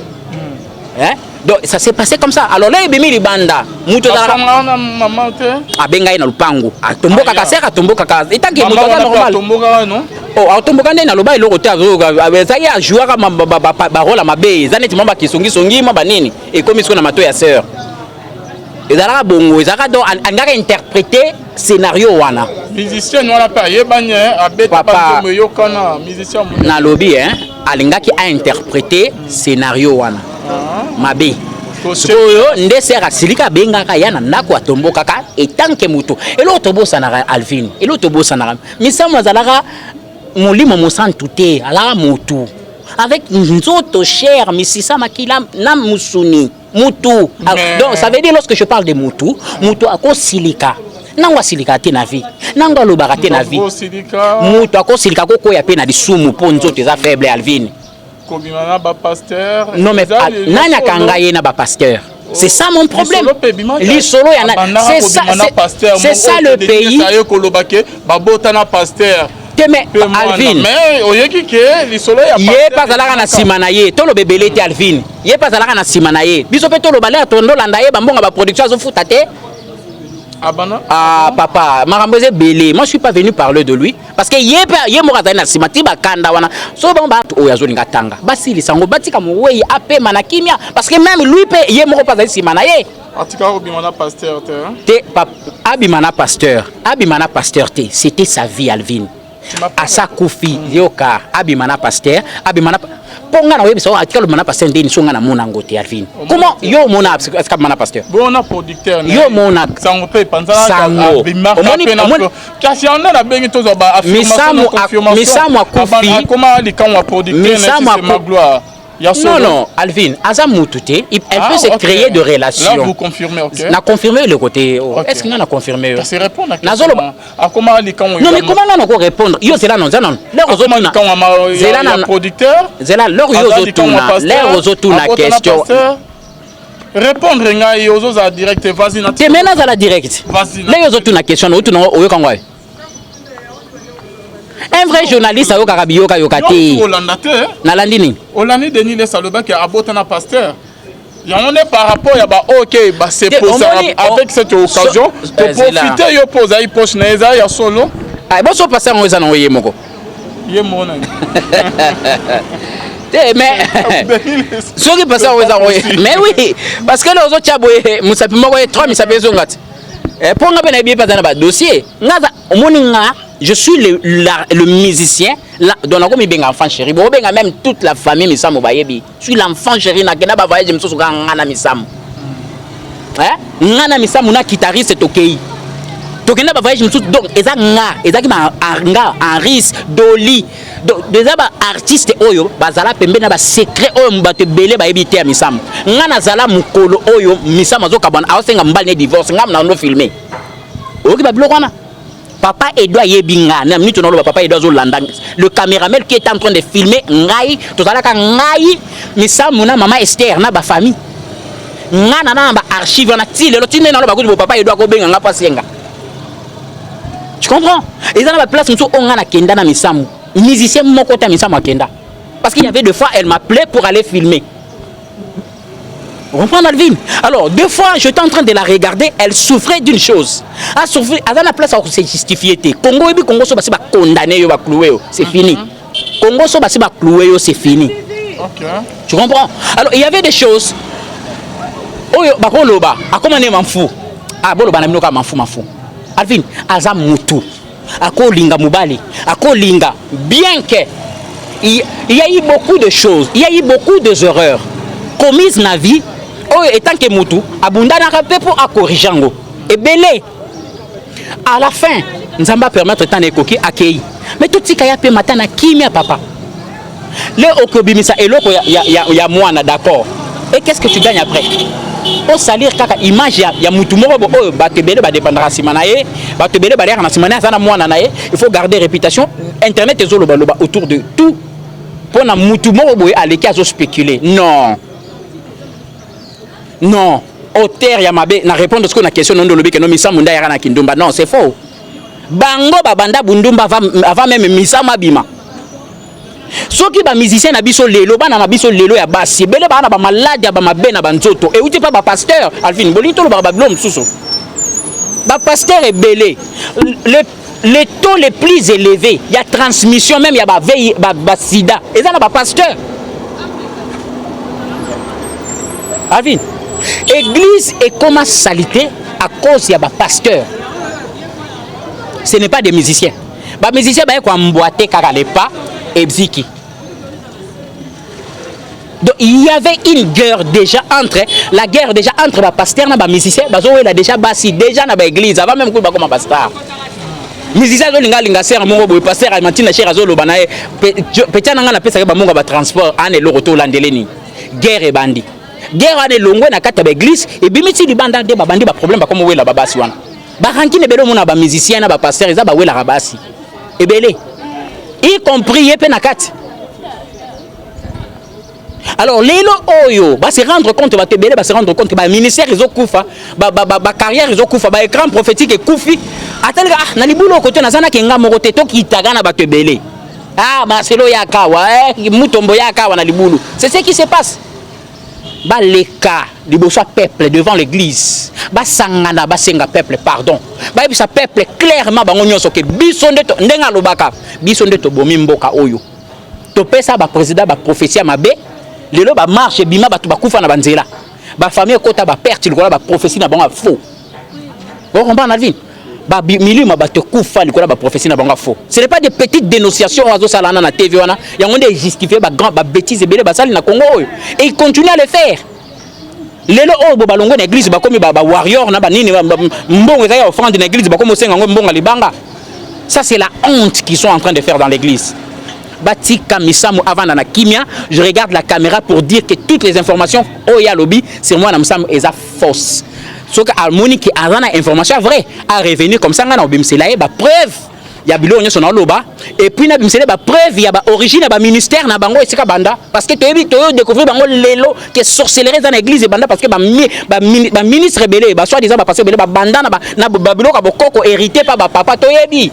Donc ça s'est passé comme ça. Alors là ibimi libanda muto zalaka maman te a bengai na lupango. A tomboka ka sœur a tomboka ka. Etangi muto normal. Tomboka non? Oh atomboka ndena loba iloko te aza ya jouera ba rôle mabe zaneti mamba kisongi mamba nini et comme isko na mato ya sœur ezalaka bongo ezalaka donc angaka interpréter scénario wana musicien wana pa yebanye abeta ba yokana musicien na lobby alingaki a interpréter scénario wana mabe soyo nde sœur asilika bengaka yana ndako atombokaka etanke muto elo tobosana Alvin elo tobosana misamo azalaka molimo mosantu te ala mutu avec nzoto cher misisa makila na musuni mutu. Donc ça veut dire lorsque je parle de mutu akosilika nangwa silika te na vie nangwa lobaka te na vie mutu akosilika koko ya pe na disumu po nzoto eza faible Alvin kobimana ba pasteur non mais nanya kanga ye na ba pasteur. C'est ça mon problème. C'est ça le pays. Mais Alvin, yé pas alaka na simanaye, tolo bebele te Alvin. Yé pas alaka na simanaye. Biso pe tolo balé tondo landaye bambonga ba production zo futa te. Ah papa, maramboze belé. Moi je suis pas venu parler de lui parce que yé moraza na simati ba kanda wana. So bon ba o yazo linga tanga. Basi lisango batika mo wei ape manakimia parce que même lui pe yé moko pas za simanaye. Atika obimana pasteur te. Te abimana pasteur te. C'était sa vie Alvin. Asa Koufi yoka abimana pasteur abimana ponga na webi so atika mana pasteur ndeni songa na mona ngote Alvin. Comment yo mona aska mana pasteur bona producteur yo mona sango pe panzala abimaka pe na kasi on a bengi tozo ba affirmation confirmation misamo Koufi comment likanwa producteur c'est Magloire. Non, Alvin, Azamoutoute, elle peut se créer de relations. Là, vous confirmez, ok. On a confirmé le côté. Est-ce qu'on a confirmé? Ça répond à la question. Comment non, mais comment on a répondre? Yo, c'est là, non, non. L'air aux autres, c'est là, non. Producteur. C'est là, l'air aux autres, la question. Répondre, il y a aux autres direct. Vas-y, tu es maintenant à la direct. Vas-y. L'air aux autres, la question. Un vrai journaliste a eu Karabio Kayokati. Na landini. Olani Denis le Saloba qui a aborté un pasteur. Il y en a par rapport à OK, c'est pour ça avec cette occasion pour profiter yo poser poche neza ya solo. Ah bon so pasteur on ezana oyemoko. Yemona. Mais ce qui passe mais oui, parce que les autres chaboué, Moussapi Moko est 3 Moussapi Zongat. Et pour nga bien pas dans le dossier, je suis le musicien, donc on a un enfant chéri, on a même toute la famille Missam Obayebi. Je suis l'enfant chéri, na kena ba voyage, je me suis ngana Missam. Ngana Missam, on a guitariste c'est OK. Donc il y a des voyages donc eza nga Henris Dolly des artistes oyo bazala pembe na ba secret oyo mbato belé ba ebité ya misam nga nazala mukolo oyo misam azokabana aosenga mbali ne divorce nga na no filmer oki ba biloko wana papa Edouard yebinga na minute no papa Edouard zo landa le caméraman qui est en train de filmer ngai tozala ka ngai misam na maman Esther na ba famille nga na ba archive na ti lelo ti na lo ba ko papa Edouard ko benga nga pasenga. Tu comprends? Ils ont la place où on a kenda na misamu. Musicien mon côté misamu à kenda. Parce qu'il y avait 2 fois elle m'appelait pour aller filmer. Vous comprenez Alvin? Alors 2 fois j'étais en train de la regarder, elle souffrait d'une chose. Elle souffrait, elle a la place où c'est justifié. Congo et Congo so basi ba condamné yo ba cloué, c'est fini. Congo so basi ba cloué, c'est fini. OK. Tu comprends? Alors il y avait des choses. Oh yo ba ko loba, akoma ne manfu. Ah bo loba na minoka manfu. Alvin, Azam Moutou, Akolinga Moubali, Akolinga, bien que il y a eu beaucoup de choses, il y a eu beaucoup d'erreurs commises dans la vie, étant que Moutou, Abunda n'a pas pour corriger. Et belé, à la fin, nous allons permettre de coquille à Kei. Mais tout ce qu'il y a peu matin, qui m'y a papa. Le Okobimisa et l'autre, il y a moi, d'accord. Et qu'est-ce que tu gagnes après? Pour salir kaka image ya mutu moko bo batebele ba dépendra simanaye batebele ba na simanaye ça na mwana naye il faut garder réputation internet ezolo baloba autour de tout pour na mutu moko bo aleki azo spéculer non auteur ya mabe na répondre ce qu'on a question non de lobi que no misa munda ya na kindumba non c'est faux bango ba banda bundumba avant même misa mabima. Ceux qui ba musicien na biso lelo bana na biso lelo ya basi bele bana ba malade ya ba mabe na banzoto et outi pas ba pasteur Alvin bolito ba blom suso ba pasteur est belé les taux les plus élevés il y a transmission même il y a ba veille ba sida et ça na ba pasteur Alvin église est comme salité à cause ya ba pasteur ce n'est pas des musiciens ba musiciens ba ko emboîter kaka les pas et Bziki. Donc il y avait une guerre déjà entre les pasteurs et les musiciens. Il a déjà bassi déjà dans l'église avant même que comme pasteur. Musiciens linga ser mon pasteur a matina cher azolo banae petit nanga na pesa ba monga ba transport ane le retour landeleni. Guerre et bandi. Guerre ane longwe na kata ba église et bimiti di banda de ba bandi ba problème ba comme wela ba basi wana. Ba ranki ne belo mona ba musiciens na ba pasteur za ba wela rabasi. Et belé y compris Yepe Nakat. Alors, les oyo, va se rendre compte, va se rendre compte que le ministère ils ont koufa, ba carrière ils ont koufa, ba écran prophétique et koufi. Attends, na libulo côté na zana kenga morote to ki tagana ba tebele. Ah, Marcelo Yakawa, Mutombo Yakawa na libulo. C'est ce qui se passe. Ba leka liboso peuple devant l'église. Ba sangana ba senga peuple pardon. Ba bisa peuple clairement bango nyonso ke bisonde to ndenga lobaka. Bisonde to bomi mboka oyo. To pesa ba président ba prophétie mabe. Lelo ba marche bima ba to ba kufa na banzela. Ba famille kota ba perte likola ba prophétie na bango faux. Vous comprenez Alvin? Ba milima ba te kufa likola ba prophétie na bango faux. Ce n'est pas des petites dénonciations ozo salana na TV wana. Yango nde justifier ba grand ba bêtises belé ba sali na Congo oyo. Et il continue à le faire. Lelo o bo balongo na église ba komi ba warrior na ba nini mbongo za offrande na église ba komi senga ngo mbonga libanga. Ça c'est la honte qu'ils sont en train de faire dans l'église. Batika Misamu avant na kimia, je regarde la caméra pour dire que toutes les informations oya lobby c'est moi na Misamu eza fausse. Ce que harmonie qui a une information vraie à revenir comme ça na obimsela ba preuve ya bilo nyo sona loba et puis na bimsela ba preuve ya ba origine ba ministère na bango esika banda parce que toyebi to découvrir bango lelo que sorcellerie dans l'église banda parce que ba ministre belé ba soit disant ba passer belé ba banda na ba bilo ka bokoko hérité par ba papa toyebi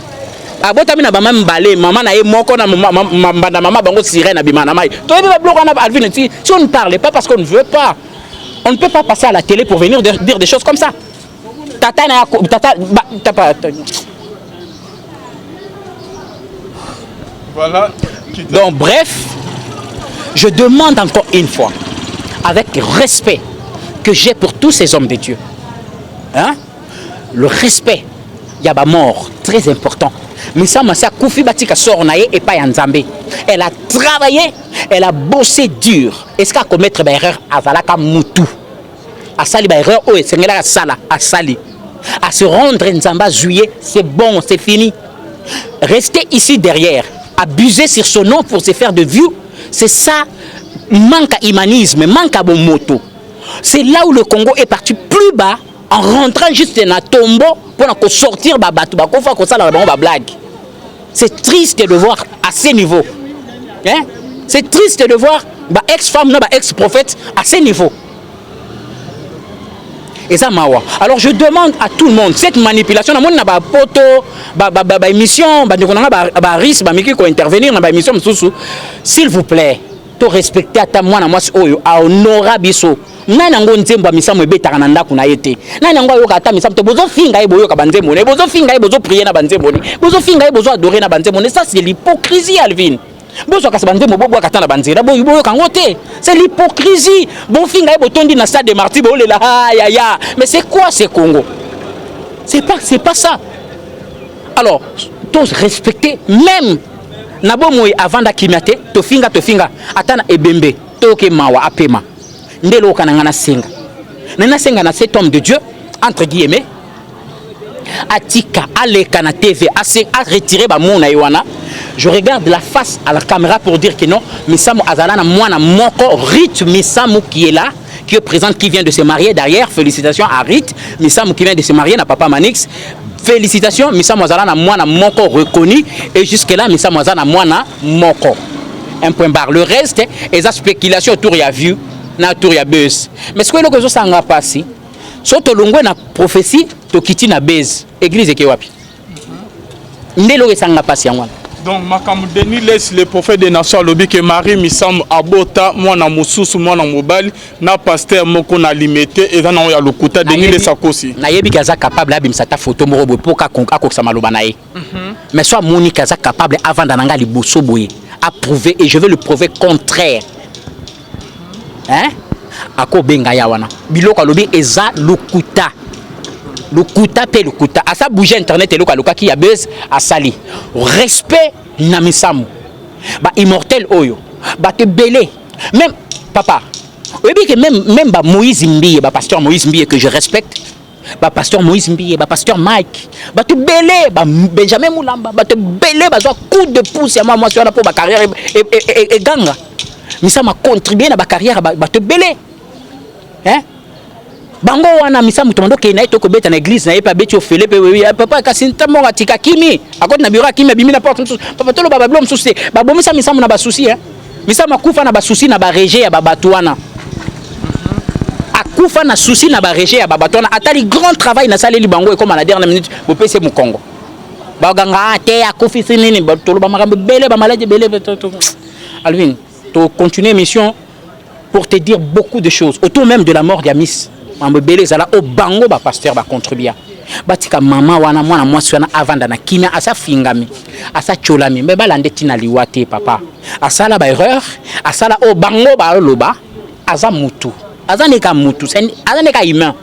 abotami na ba mam balé maman na ye moko na banda maman bango sirène bimana mai toyebi ba bilo na Alvin si on ne parle pas parce qu'on ne veut pas. On ne peut pas passer à la télé pour venir dire des choses comme ça. Voilà. Donc bref, je demande encore une fois, avec respect que j'ai pour tous ces hommes de Dieu, hein? Le respect, il y a une mort très important. Mais ça, c'est Koufi Batika Sornaye et pas Yanzambe. Elle a travaillé, elle a bossé dur. Est-ce qu'à commettre une erreur à Zalaka Moutou? À Sali, une erreur, oh, c'est à Sala, à Sali. À se rendre Nzamba juillet, c'est bon, c'est fini. Rester ici derrière, abuser sur son nom pour se faire de vues, c'est ça, manque à humanisme, manque à bon moto. C'est là où le Congo est parti plus bas en rentrant juste dans un tombeau pour sortir Babatou. C'est triste de voir à ce niveau. Hein? C'est triste de voir ex-femme, ex-prophète à ce niveau. Et ça, mawa. Alors je demande à tout le monde, cette manipulation, on a pas poto, émission, intervenir dans émission, s'il vous plaît, to respecter à moi na moi à honorer biso. Nana ngonzemba misamo ebetaka na ndako na yete. Nana ngo yoka ata misamo te bozo finga e boyoka banzembo ne bozo finga e bozo prier na banzembo ne. Bozo finga e bozo adorer na banzembo ne. Ça c'est l'hypocrisie Alvin. Bozo ka banzembo bobo ka tana banzera boyoka ngote. C'est l'hypocrisie. Bon finga e botondi na stade de martyrs bo lela ya ya. Mais c'est quoi ce Congo? C'est pas ça. Alors, tous respecter même nabo moy avant d'akimate to finga atana ebembe to ke mawa apema. Ndelo kanangana senga. Nana senga na cet homme de Dieu entre guillemets atika aleka na TV a retiré ba mona yoana. Je regarde la face à la caméra pour dire que non, Misamu Azalana mwana moko Rit Misamu qui est là, qui est présente, qui vient de se marier derrière. Félicitations à Rit Misamu qui vient de se marier na papa Manix. Félicitations, Misamu Azalana mwana moko reconnu et jusque là Misamu Azalana mwana moko. Un point barre. Le reste est la spéculation autour ya vue. Na tour ya buzz. Mais ce que l'on a sanga passé, soto longwe na prophétie to kiti na buzz. Église ke wapi. Ndelo sanga passé ngwana. Donc Makam Denis laisse le prophète des nations lobi que Marie Misam abota mwana mususu mwana mobali na pasteur moko na limité et na ya lokuta Denis le sakosi. Na yebi kaza capable abimisa ta photo morobo poka konka ko samaloba na ye. Mais soit Monica kaza capable avant d'ananga liboso boye à prouver et je veux le prouver contraire. Hein? Ako benga ya wana biloko lobi eza lukuta pe lukuta asa bouger internet eloko loka ki ya buzz asali respect na misamu ba immortel oyo ba te belé même papa oyebi que même ba Moïse Mbiye ba pasteur Moïse Mbiye que je respecte ba pasteur Moïse Mbiye ba pasteur Mike ba te belé ba Benjamin Moulamba ba te belé ba zo coup de pouce ya moi sur na pour ba carrière et ganga Misama contribuer na ba carrière ba te belé. Hein? Bango wana Misama tomando ke na to ko beta na église na ye pa beti ofele pe oui papa kasinta mo atika kimi akoti na bureau kimi bimi na porte papa tolo ba blom souci ba bomisa Misama na ba souci hein. Misama kufa na ba souci na ba rejet ya ba batuana. Akufa na souci na ba rejet ya ba batuana atali grand travail na saleli bango et comme à la dernière minute bo pese mu Congo. Ba ganga te akufi sinini ba tolo ba makambe belé ba maladie belé Alvin to continuer mission pour te dire beaucoup de choses autour même de la mort d'Yamis mambebele zala o bango ba pasteur ba contribuer batika mama wana mwana mwasi wana avanda na kimia asa fingami asa cholami me balande tina liwate papa asala ba erreur asala o bango ba loba aza mutu azaneka mutu azaneka humain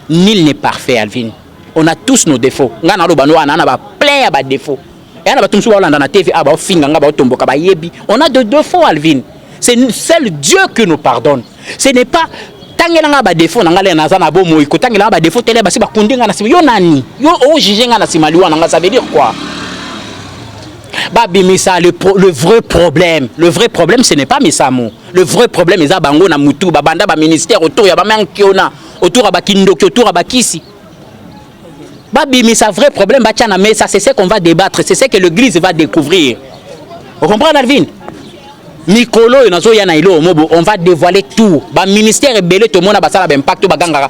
nul n'est parfait Alvin on a tous nos défauts ngana loba no wana na ba plein ya ba défauts et na batumsu ba landa na TV aba finga nga ba tomboka ba yebi on a de défauts Alvin. C'est seul Dieu qui nous pardonne. Ce n'est pas tangela ba défaut na ngale na zana bo moiko tangela ba défaut tele ba si ba kundinga na sima yo nani yo o jijenga na sima liwa na ça veut dire quoi? Ba bimisa le vrai problème ce n'est pas Misamo. Le vrai problème est bango na mutu ba banda ba ministère autour ya ba mankiona autour ba kindoki autour ba kisi. Ba bimisa vrai problème ba tiana mais ça c'est ce qu'on va débattre, c'est ce que l'église va découvrir. Vous comprenez Alvin? Mikolo nazo ya na ilo mobo on va dévoiler tout ba ministère belé to mona basala ba impact baganga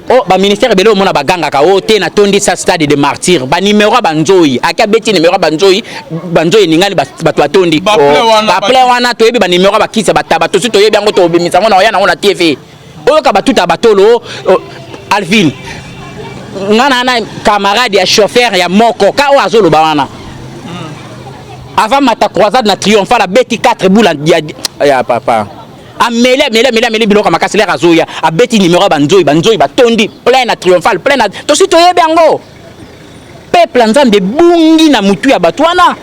oh ba ministère belé mona baganga ka o te na tondi sa stade de martyr ba numéro ba nzoyi aka beti numéro ba nzoyi ningali ba to atondi ba ple wana to yebi ba numéro ba kisa bataba to to yebi ngo to bimisa ngona ya na TV o ka batuta batolo Alvin ngana na camarade ya chauffeur ya moko ka o azolo ba wana avant mata croisade na triomphal a beti 4 boules ya papa amele biloko makasi lera zoya a beti numéro banzoi batondi plein na triomphal plein na to si to yebango peuple nzambe bungi na mutu ya batwana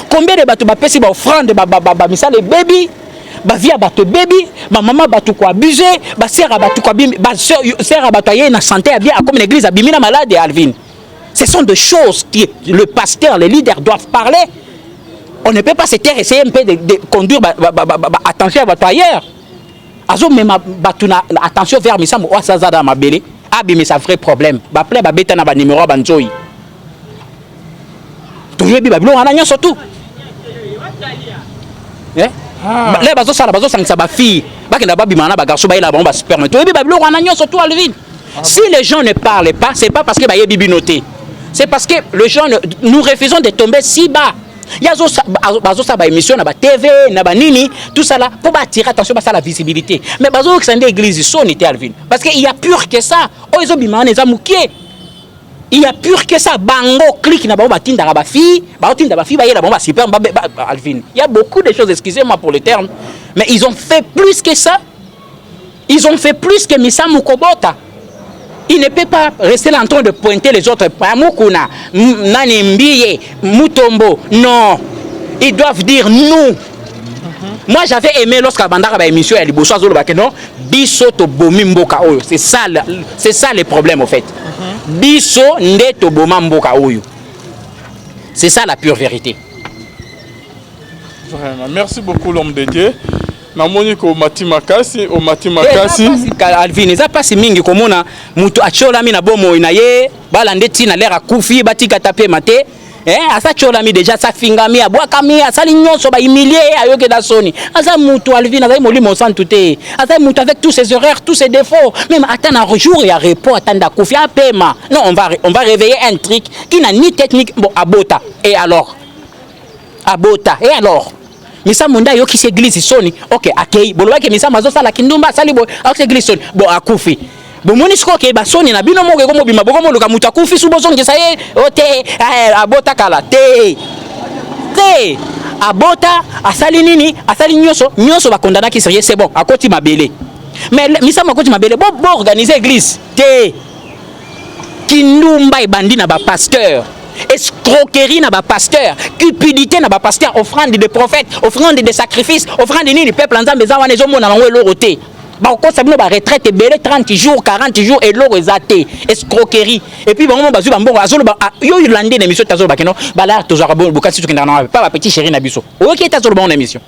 combien de bato ba pesi ba offrande ba misale baby ba via bato baby ma maman bato ko abuser ba sera bato ko bim ba sera bato ye na santé bien comme l'église a bimina malade Alvin. Ce sont des choses que le pasteur, les leaders doivent parler. On ne peut pas se taire, essayer un peu de conduire attention à votre ailleurs. Azo même attention vers Missam ou Asazada Mabele. Abi mais ça vrai problème. Ba plein ba beta na ba numéro banzoi. Toujours bi babilo ana surtout. Eh? Là bazo sala bazo sangisa ba fille. Ba kenda ba bimana ba garçon ba ila ba sperme. Toujours bi babilo ana surtout Alvin. Si les gens ne parlent pas, c'est pas parce que ba yebi noté. C'est parce que les gens nous refusons de tomber si bas. Il y a des émissions, na TV, na nini, tout ça là, pour attirer attention à la visibilité. Mais bazo que l'église son était Alvin. Parce qu'il y a pur que ça. Oh ils ont bimana les amoukier. Il y a pur que ça. Bango clique na ba tinda ba fille, ba tinda ba fille ba yela ba super Alvin. Il y a beaucoup de choses, excusez-moi pour le terme, mais ils ont fait plus que ça. Ils ont fait plus que Missa Mukobota. Il ne peut pas rester là en train de pointer les autres. Pamukuna, Nanimbiye, Mutombo. Non. Ils doivent dire nous. Moi, j'avais aimé lorsqu'à Bandara émission, elle dit non, Biso to bomi mboka oyo. C'est ça le problème, en fait. Biso nde to boma mboka oyo. C'est ça la pure vérité. Vraiment. Merci beaucoup, l'homme de Dieu. Namoni ko Mati Makasi Alvin eza pasi mingi komona mutu achola mi na bomo ina ye bala ndeti na lera kufi batika tape mate asa chola mi déjà sa fingami abwaka mi asali nyonso ba humilier ayoke da soni asa mutu Alvin asa molimo sans tout asa mutu avec tous ses erreurs tous ses défauts même attendre un jour il y a repos attendre kufi a paiement non on va réveiller un truc qui n'a ni technique bon abota et alors Misa munda yo ki église soni OK akei bolwa ke misa mazo sala kindumba sali bo ak église soni bo akufi bo moni sko ke ba soni na bino moko ko mobima boko moluka muta kufi subo songe saye ote abota kala te abota asali nini asali nyoso ba condamna ki sérieux c'est bon akoti mabele mais misa makoti mabele bo organiser église te kindumba ibandi na ba pasteur escroquerie na ba pasteur, cupidité na ba pasteur, offrande de prophètes, offrande de sacrifices, offrande de nini peuple nzambe za wana ezo mona nango eloroté. Ba ko sabino ba retraite belé 30 jours, 40 jours et l'eau ezate, escroquerie. Et puis bango bazu ba mbongo azolo ba yo irlandais na émission tazolo ba keno, ba la tozara bo bokati to kindana pas ba petit chéri na biso. OK tazolo ba on émission.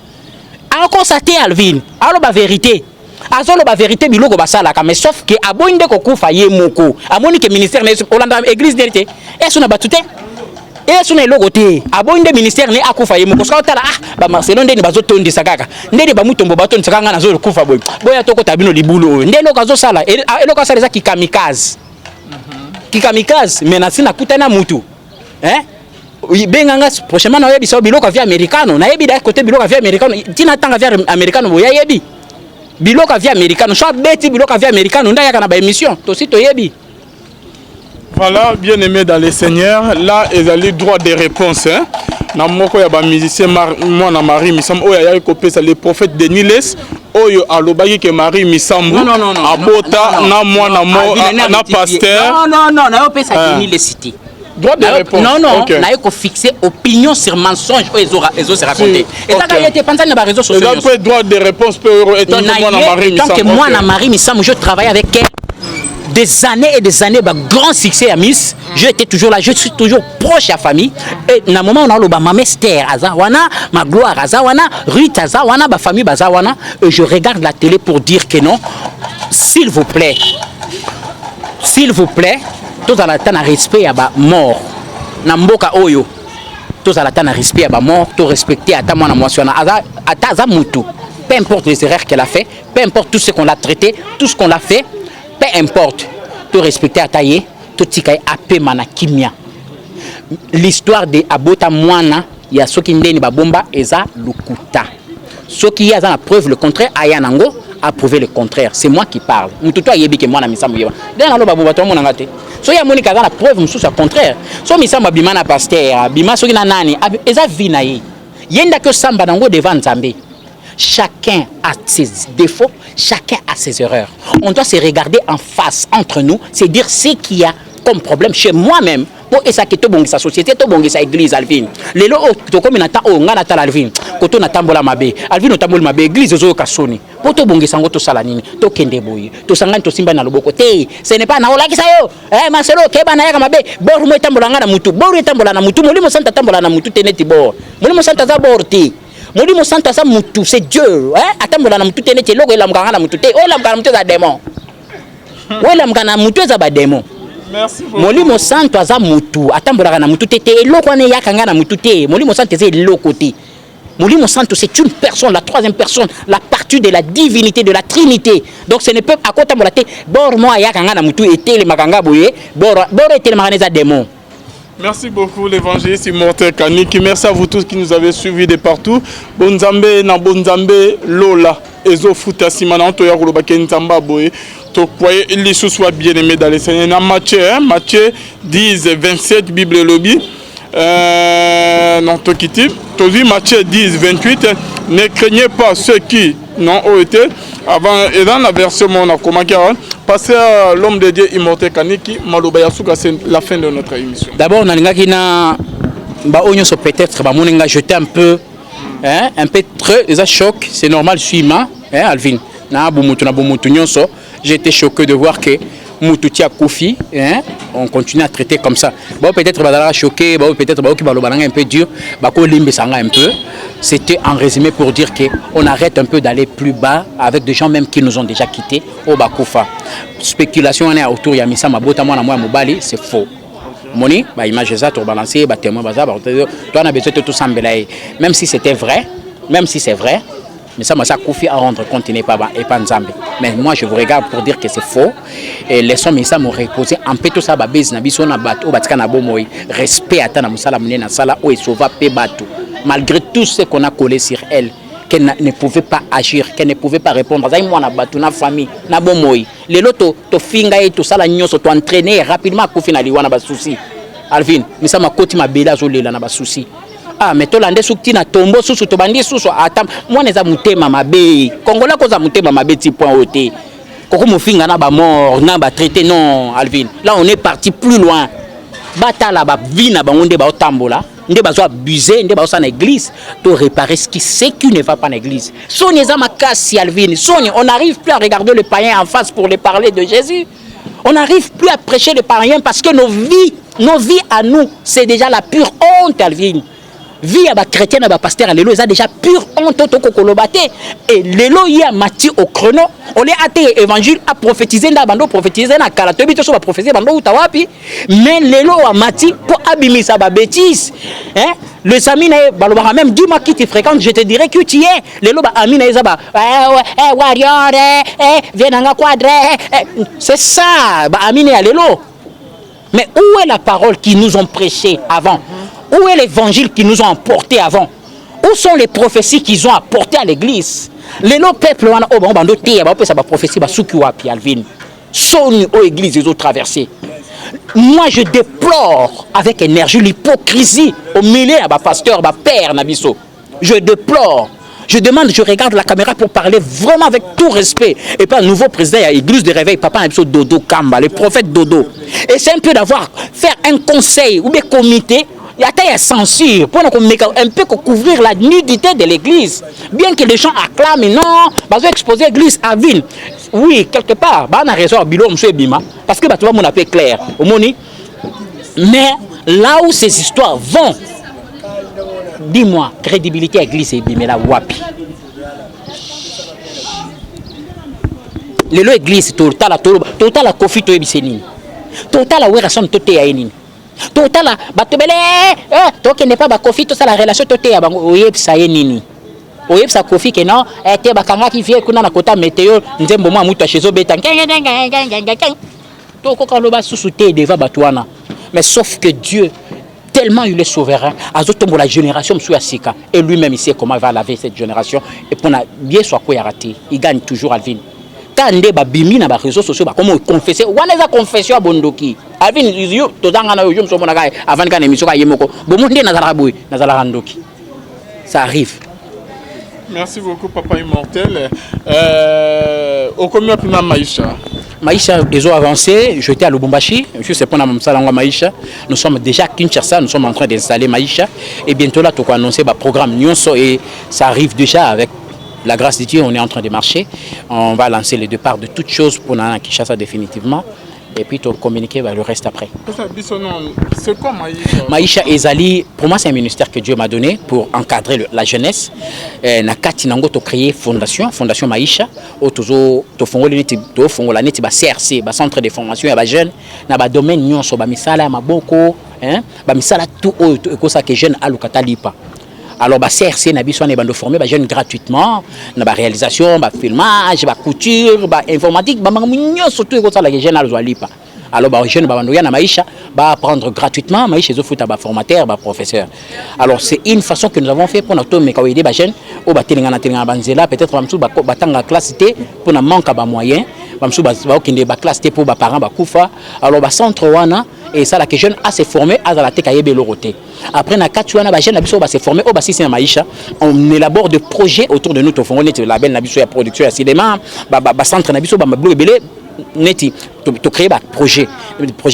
Encore ça té Alvin, alors ba vérité. Azolo ba vérité biloko basala ka mais sauf que abonde ko kufa ye moko amoni ke ministère na Hollande église vérité et sona batute et sona logoté abonde ministère ne akufa ye moko parce que tala ba Marcelo ndeni bazotondi sakaka ndeni ba mutombo batondi sakanga na zolo kufa boy boya toko tabino libulo ndeno kazo sala eloko sala za kikamikaze menace na kutana mutu benganga prochainement na yebi so biloko via americano na yebi da côté biloko via americano tina tanga via americano boya yebi biloka via américain, soit bêti biloka via américain, on a ba émission, aussi to yebi. Voilà, bien aimé dans les seigneurs, là ils ont le droit de réponse hein. Na moko ya ba musicien moi na Marie Misam oya ya kopé ça le prophète de Niles oyo alobaki ke Marie Misam abota na moi na mo na pasteur. Non, na yo pesa de Niles cité. Droit de réponse. Non, na yo fixer opinion sur mensonge ezo se raconter. Et ça il était pensé na réseaux sociaux. Il a droit de réponse pour étant que moi na Marie Misam. Tant que moi na Marie Misam je travaille avec elle des années et des années, grand succès à Miss. J'étais toujours là, je suis toujours proche de la famille. Et dans le moment où on a le ma Mester Azawana, ma gloire Azawana, Ruth Azawana, ma famille Bazawana, je regarde la télé pour dire que non, s'il vous plaît, tout à la temps à respect à ma mort. Namboka Oyo, tout à la temps à respect à ma mort, tout respecter à ta mona moitiona, à ta zamutu. Peu importe les erreurs qu'elle a fait, peu importe tout ce qu'on l'a traité, tout ce qu'on l'a fait. Peu importe, tout respecter à tailler, tout ce qui est appelé mana kimia. L'histoire de Abota Mwana, il y a ceux qui n'ont pas bomba et ça lukuta. Ceux qui ont la preuve le contraire, Ayanango a prouvé le contraire. C'est moi qui parle. Mututo yebi ke mwana misamu yeba. Dena lo babu bato mona ngate. So ya monika za la preuve mususu contraire. So misamu bimana pasteur, bima soki na nani, eza vinayi. yenda que samba nango devant Nzambe. Chacun a ses défauts, chacun a ses erreurs. On doit se regarder en face entre nous, c'est dire ce qu'il y a comme problème chez moi-même. Pour esa que to bongisa société, to bongisa église Alvin. Lelo to comme nata o ngana ta Alvin. Koto na tambola mabe. Alvin no tambola mabe église zo kasoni. Pour to bongisa ngoto sala nini? To kende boyi. To sangani to simba na loboko te. Ce n'est pas na ola kisa yo. Marcelo keba na yaka mabe. Bor mo tambola ngana mutu. Bor tambola na mutu. Molimo santa tambola na mutu teneti bor. Molimo santa za borti. Molimo santa za mutu, c'est Dieu. Atambola na mutu teneti logo ela mkanga na mutu te. O la mkanga mutu za démon. O la mkanga mutu za ba démon. Merci beaucoup. Molimo santo aza mutu atambolaka na mutu te eloko ane yakanga na mutu te molimo santo eza eloko te molimo santo c'est une personne, la troisième personne, la partie de la divinité, de la trinité. Donc ce ne peut pas akotambola te bor mo yakanga na mutu etele makanga boye bor etele makanga eza démon. Merci beaucoup l'évangéliste Immortel Kaniki. Merci à vous tous qui nous avez suivis de partout. Bonzambe na bonzambe lola ezo futa simana to ya koloba kenzamba boye. To croyez il soit bien aimé dans les Seigneurs. Dans Matthieu 10 27 Bible lobby non to quitter. To dit Matthieu 10 28 ne craignez pas ceux qui n'ont été avant et dans la version on a commencé passer à l'homme de Dieu Immortel Kaniki maloba yasuka c'est la fin de notre émission. D'abord on a linga kina ba onyo so peut-être ba moninga jeter un peu très les choc, c'est normal suima Alvin na bomutu nyonso. J'ai été choqué de voir que Moutouti a Kofi, on continue à traiter comme ça. Bon, peut-être choqué, peut-être un peu dur, un peu. C'était en résumé pour dire qu'on arrête un peu d'aller plus bas avec des gens même qui nous ont déjà quittés au Bakoufa. Spéculation on est autour, il y a Missa Mabota, moi, Mobali, c'est faux. Moni, image ça, tu balancer, témoin, toi on a besoin de tout ça. Même si c'était vrai, même si c'est vrai. Mais ça m'a confié à rendre compte, il n'est pas Nzambe. Mais moi, je vous regarde pour dire que c'est faux. Et les sommes, ça m'ont reposé. En fait, tout ça, respect à ta na sala ou sauva pe batu. Malgré tout ce qu'on a collé sur elle, qu'elle ne pouvait pas agir, qu'elle ne pouvait pas répondre. Ça, moi, na batu, na famille, na bomoy. Les loto, to finga et tout ça, la nyonso, to entraîner rapidement à kofi na liwa na ba souci. Alvin, mais ça m'a côté ma bela zolela na ba souci. Ah, mais toi, l'andé soukti na tombo sous to bandi sous atam. Moi, neza mutema mabe. Congola koza mutema mabe ti point ôté. Koko mofinga na ba mort, na ba traité non, Alvin. Là, on est parti plus loin. Bata la ba vie na ba onde ba otambola. Nde ba zo abuser, nde ba zo na église. To réparer ce qui ne va pas en église. Sonia za makasi Alvin. Sonia, on n'arrive plus à regarder le païen en face pour les parler de Jésus. On n'arrive plus à prêcher les païens parce que nos vies à nous, c'est déjà la pure honte, Alvin. Vie à chrétien à pasteur à l'élo, ils ont déjà pure honte et l'élo y a mati au chrono. On est athée évangile à prophétiser dans bando prophétiser dans kalatobi to so va prophétiser bando utawapi mais l'élo a mati pour abîmer sa bêtise le samina balobara même dis-moi qui tu fréquentes je te dirai que tu es l'élo ba amina ezaba warrior venanga quadre c'est ça ba amina à l'élo. Mais où est la parole qui nous ont prêché avant? Où est l'évangile qui nous ont apporté avant? Où sont les prophéties qu'ils ont apportées à l'église? Les lots peuples, moi je déplore avec énergie l'hypocrisie au milieu de pasteur, père Nabiso. Je déplore. Je demande, je regarde la caméra pour parler vraiment avec tout respect. Et pas un nouveau président à l'église de réveil, papa Dodo Kamba, le prophète Dodo. Et c'est un peu faire un conseil ou des comités. Il y a ta censure pour un peu couvrir la nudité de l'église. Bien que les gens acclament, non, ils vont exposer l'église à ville. Oui, quelque part, on a raison, parce que tu vas mon appel clair. Mais là où ces histoires vont, dis-moi, crédibilité à l'église et bimela wapi. L'élo église, total la kofi to ebiseni. Total la werason toté ya enini. Total la batobele to n'est pas ba kofi to ça la relation toté ya bango oyebisa enini. Oyebisa kofi ke non te bakanga ki vie kuna na kota météo nzembo mwa mutu chezo beta. To ko ka loba susuté deva batwana. Mais sauf que Dieu tellement il est souverain, la génération et lui-même il sait comment il va laver cette génération et pour bien soit quoi raté, il gagne toujours Alvin. Tande ba bimi na ba réseaux sociaux ba comment confesser, wana za confession à bondoki. Alvin yo to danga na yo mso mona kai avant kana émission ka yemoko. Bo monde na zala boy, na zala randoki. ça arrive. Merci beaucoup, Papa Immortel. Au combien de temps Maïcha? Maïcha, ils ont avancé. J'étais à Lubumbashi. Je sais pas si Maïcha. Nous sommes déjà à Kinshasa. Nous sommes en train d'installer Maïcha. Et bientôt là, tu vas annoncer le programme Nyonso. Et ça arrive déjà avec la grâce de Dieu. On est en train de marcher. On va lancer le départ de toutes choses pour Kinshasa définitivement. Et puis, tu vas communiquer le reste après. C'est quoi Maïcha? Maïcha Ezali, pour moi, c'est un ministère que Dieu m'a donné pour encadrer la jeunesse. Nakati nango to créer fondation Maïcha. To fongola neti ba CRC, ba centre de formation ya ba jeunes na ba domaine nyonso ba misala maboko, ba misala tout ko ça que jeune alukata lipa. Alors, bah, CRC, n'a besoin de former les jeunes gratuitement, dans la réalisation, le filmage, la couture, l'informatique, surtout les jeunes alors, les jeunes vont apprendre gratuitement, mais chez eux, ils sont formateurs, professeurs. Alors, c'est une façon que nous avons fait pour nous aider les jeunes, peut-être dans la classe, pour nous manquer de moyens, pour la classe pour les parents, alors, le centre, et ça, les jeunes a se formé à la tête après, na katuana ba jeune na biso ba se former au bassin Maïcha, on élabore des projets autour de nous to fongol net label na biso ya production ya cinéma, ba centre na biso ba bleu belé neti to créer ba projet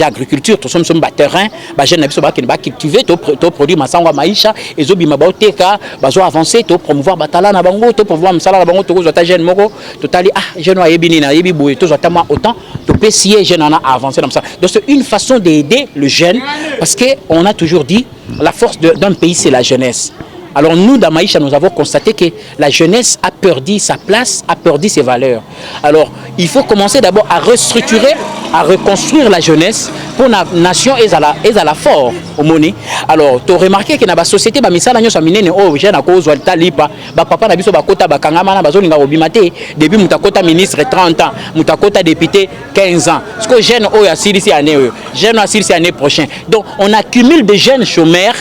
agriculture, to sommes ba terrain, ba jeune na biso ba cultiver to produire masangwa Maïcha ezobi maboteka ba zo avancer to promouvoir batala na bango to promouvoir msala na bango to zo ta jeune moko totali jeune wa yebini na yebi boye to zo ta autant to pesier jeune na avancer comme ça. Donc c'est une façon d'aider le jeune parce que on a toujours dit la force d'un pays, c'est la jeunesse. Alors nous, dans Maïcha, nous avons constaté que la jeunesse a perdu sa place, a perdu ses valeurs. Alors, il faut commencer d'abord à restructurer, à reconstruire la jeunesse pour la nation et à la fort au monnaie. Alors, tu as remarqué que dans la société, depuis tu as ministre 30 ans, tu as député 15 ans. Ce que jeune jeune année prochaine. Donc, on accumule des jeunes chômeurs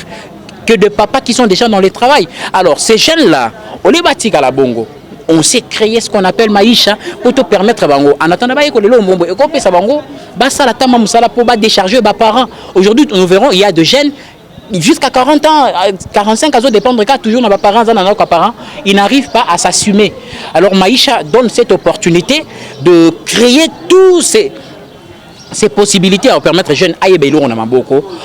que de papas qui sont déjà dans le travail. Alors, ces jeunes-là, on les bâtit à la bongo. On s'est créé ce qu'on appelle Maïcha pour te permettre bango. En attendant, pour décharger les parents. Aujourd'hui, nous verrons, il y a des jeunes jusqu'à 40 ans, 45 ans, ça dépend de cas, toujours dans les parents, ils n'arrivent pas à s'assumer. Alors, Maïcha donne cette opportunité de créer tous ces possibilités à permettre aux jeunes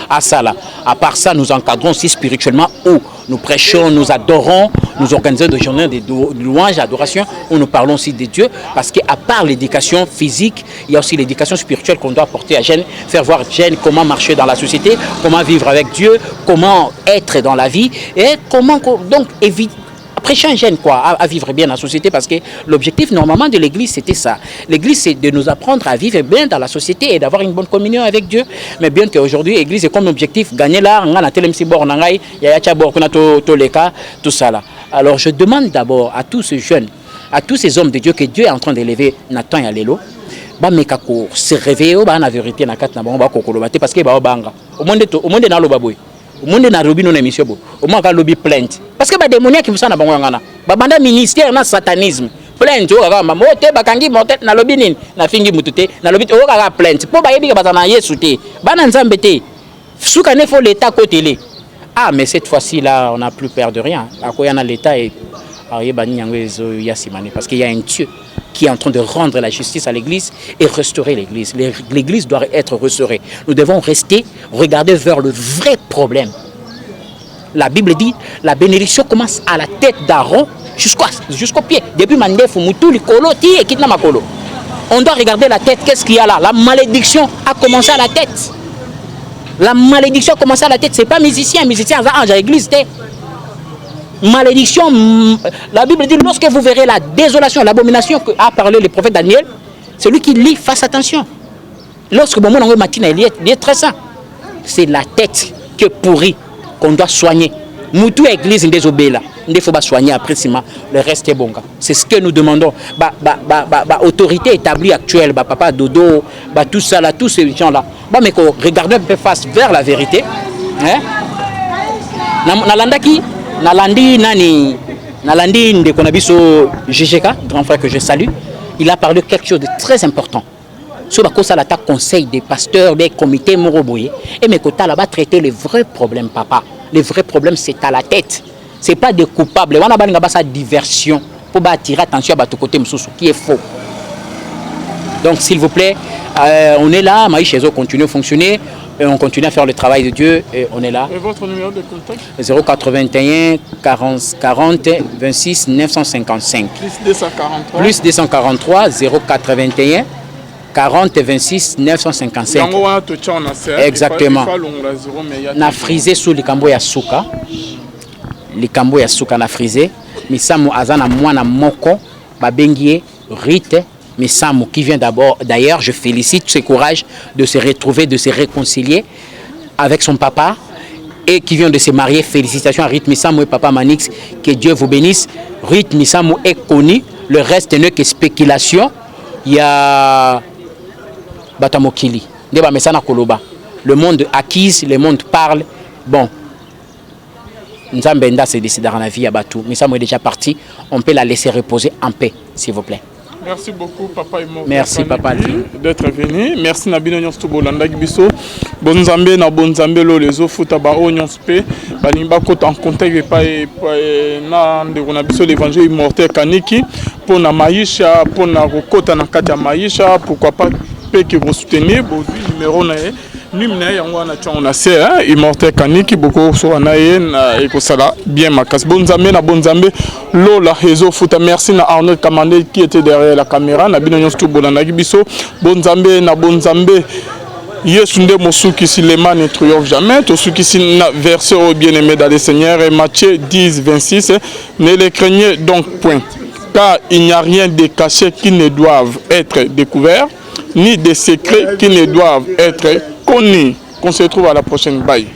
à ça là. À part ça, nous encadrons aussi spirituellement où nous prêchons, nous adorons, nous organisons des journées de louanges, d'adoration où nous parlons aussi de Dieu parce qu'à part l'éducation physique, il y a aussi l'éducation spirituelle qu'on doit apporter à jeunes, faire voir aux jeunes comment marcher dans la société, comment vivre avec Dieu, comment être dans la vie et comment donc éviter prêcher un jeune à vivre bien dans la société parce que l'objectif normalement de l'église c'était ça. L'église c'est de nous apprendre à vivre bien dans la société et d'avoir une bonne communion avec Dieu. Mais bien qu'aujourd'hui l'église est comme objectif gagner l'art, tout ça là. Alors je demande d'abord à tous ces jeunes, à tous ces hommes de Dieu que Dieu est en train d'élever Nathan et Alélo, se réveiller la vérité parce que au monde dans le baboui. Au monde na robi non émission bo au moins ka lobby plainte parce que ba démoniaque qui musana bango ngana ba banda ministère na satanisme plainte o ka mamote bakangi motet na lobby nini na fingi mutute na lobby o ka plainte po ba yebi ka bazana Yesu te bana nzambe te suka ne faut l'état côté mais cette fois-ci là on n'a plus peur de rien akoyana l'état et parce qu'il y a un Dieu qui est en train de rendre la justice à l'église et restaurer l'église. L'église doit être restaurée. Nous devons rester, regarder vers le vrai problème. La Bible dit, la bénédiction commence à la tête d'Aaron jusqu'au pied. Depuis Mandef, Moutou, Likolo, Ti et Kitna Makolo. On doit regarder la tête, qu'est-ce qu'il y a là? La malédiction a commencé à la tête. La malédiction a commencé à la tête. Ce n'est pas musicien, à l'église. Malédiction, la Bible dit, lorsque vous verrez la désolation, l'abomination qu'a parlé le prophète Daniel, celui qui lit, fasse attention. Lorsque bon moment matin, il est très sain. C'est la tête qui est pourrie qu'on doit soigner. Moutou église désobéit là. Il faut pas soigner après le reste est bon. C'est ce que nous demandons. Autorité établie actuelle, papa Dodo, tout ça là, tous ces gens là. Mais regardons un peu face vers la vérité. Nalandi Ndekonabiso GGK, grand frère que je salue, il a parlé de quelque chose de très important. Sur la conseil des pasteurs, des comités Moroboye, et mes côtés là-bas traiter les vrais problèmes, papa. Les vrais problèmes, c'est à la tête. c'est pas des coupables. On a pas sa diversion pour attirer attention à ton côté qui est faux. Donc s'il vous plaît, on est là, Maïs chez eux continue à fonctionner, et on continue à faire le travail de Dieu et on est là. Et votre numéro de contact? 081 40 26 955. Plus 243 081 40 26 955. Exactement. Na frisé sous les cambo ya suka. Les cambo ya suka na frisé. Misamu azana mwana moko babengie rite. Misamu qui vient d'ailleurs, je félicite ce courage de se retrouver, de se réconcilier avec son papa et qui vient de se marier. Félicitations à Rite Misamu et Papa Manix, que Dieu vous bénisse. Rite Misamu est connu, le reste n'est que spéculation. Il y a Batamokili, le monde acquise, le monde parle. Bon, Nzambenda s'est décidé dans la vie à Batou. Misamu est déjà parti, on peut la laisser reposer en paix, s'il vous plaît. Merci beaucoup, Papa Imo. Merci, Papa d'être venu. Merci, Nabino Nyonsto Bolanda Gibiso. Bonzambe, na Bonzambe, les autres, Taba Onyonspe. Banimba, côte en contact avec l'évangile immortel Kaniki. Pour na Maïcha, pour na Rokota, na Katia Maïcha. Pourquoi pas, que vous soutenez, vos numéros, Nimne yangwana chona se immortel Kaniki beaucoup so anayen ekosala bien makas bonzambe na bonzambe lola réseau foot. Merci na Arnold Kamande qui était derrière la caméra na bino nyonso bolanda biso bonzambe na bonzambe Yesunde Mosuki si les mains ne triomphent jamais. Tout ce qui est versé au bien-aimé dans le Seigneur. Et Matthieu 10, 26. Ne les craignez donc point. Car il n'y a rien de caché qui ne doivent être découverts, ni de secrets qui ne doivent être connus. Qu'on se retrouve à la prochaine. Bye.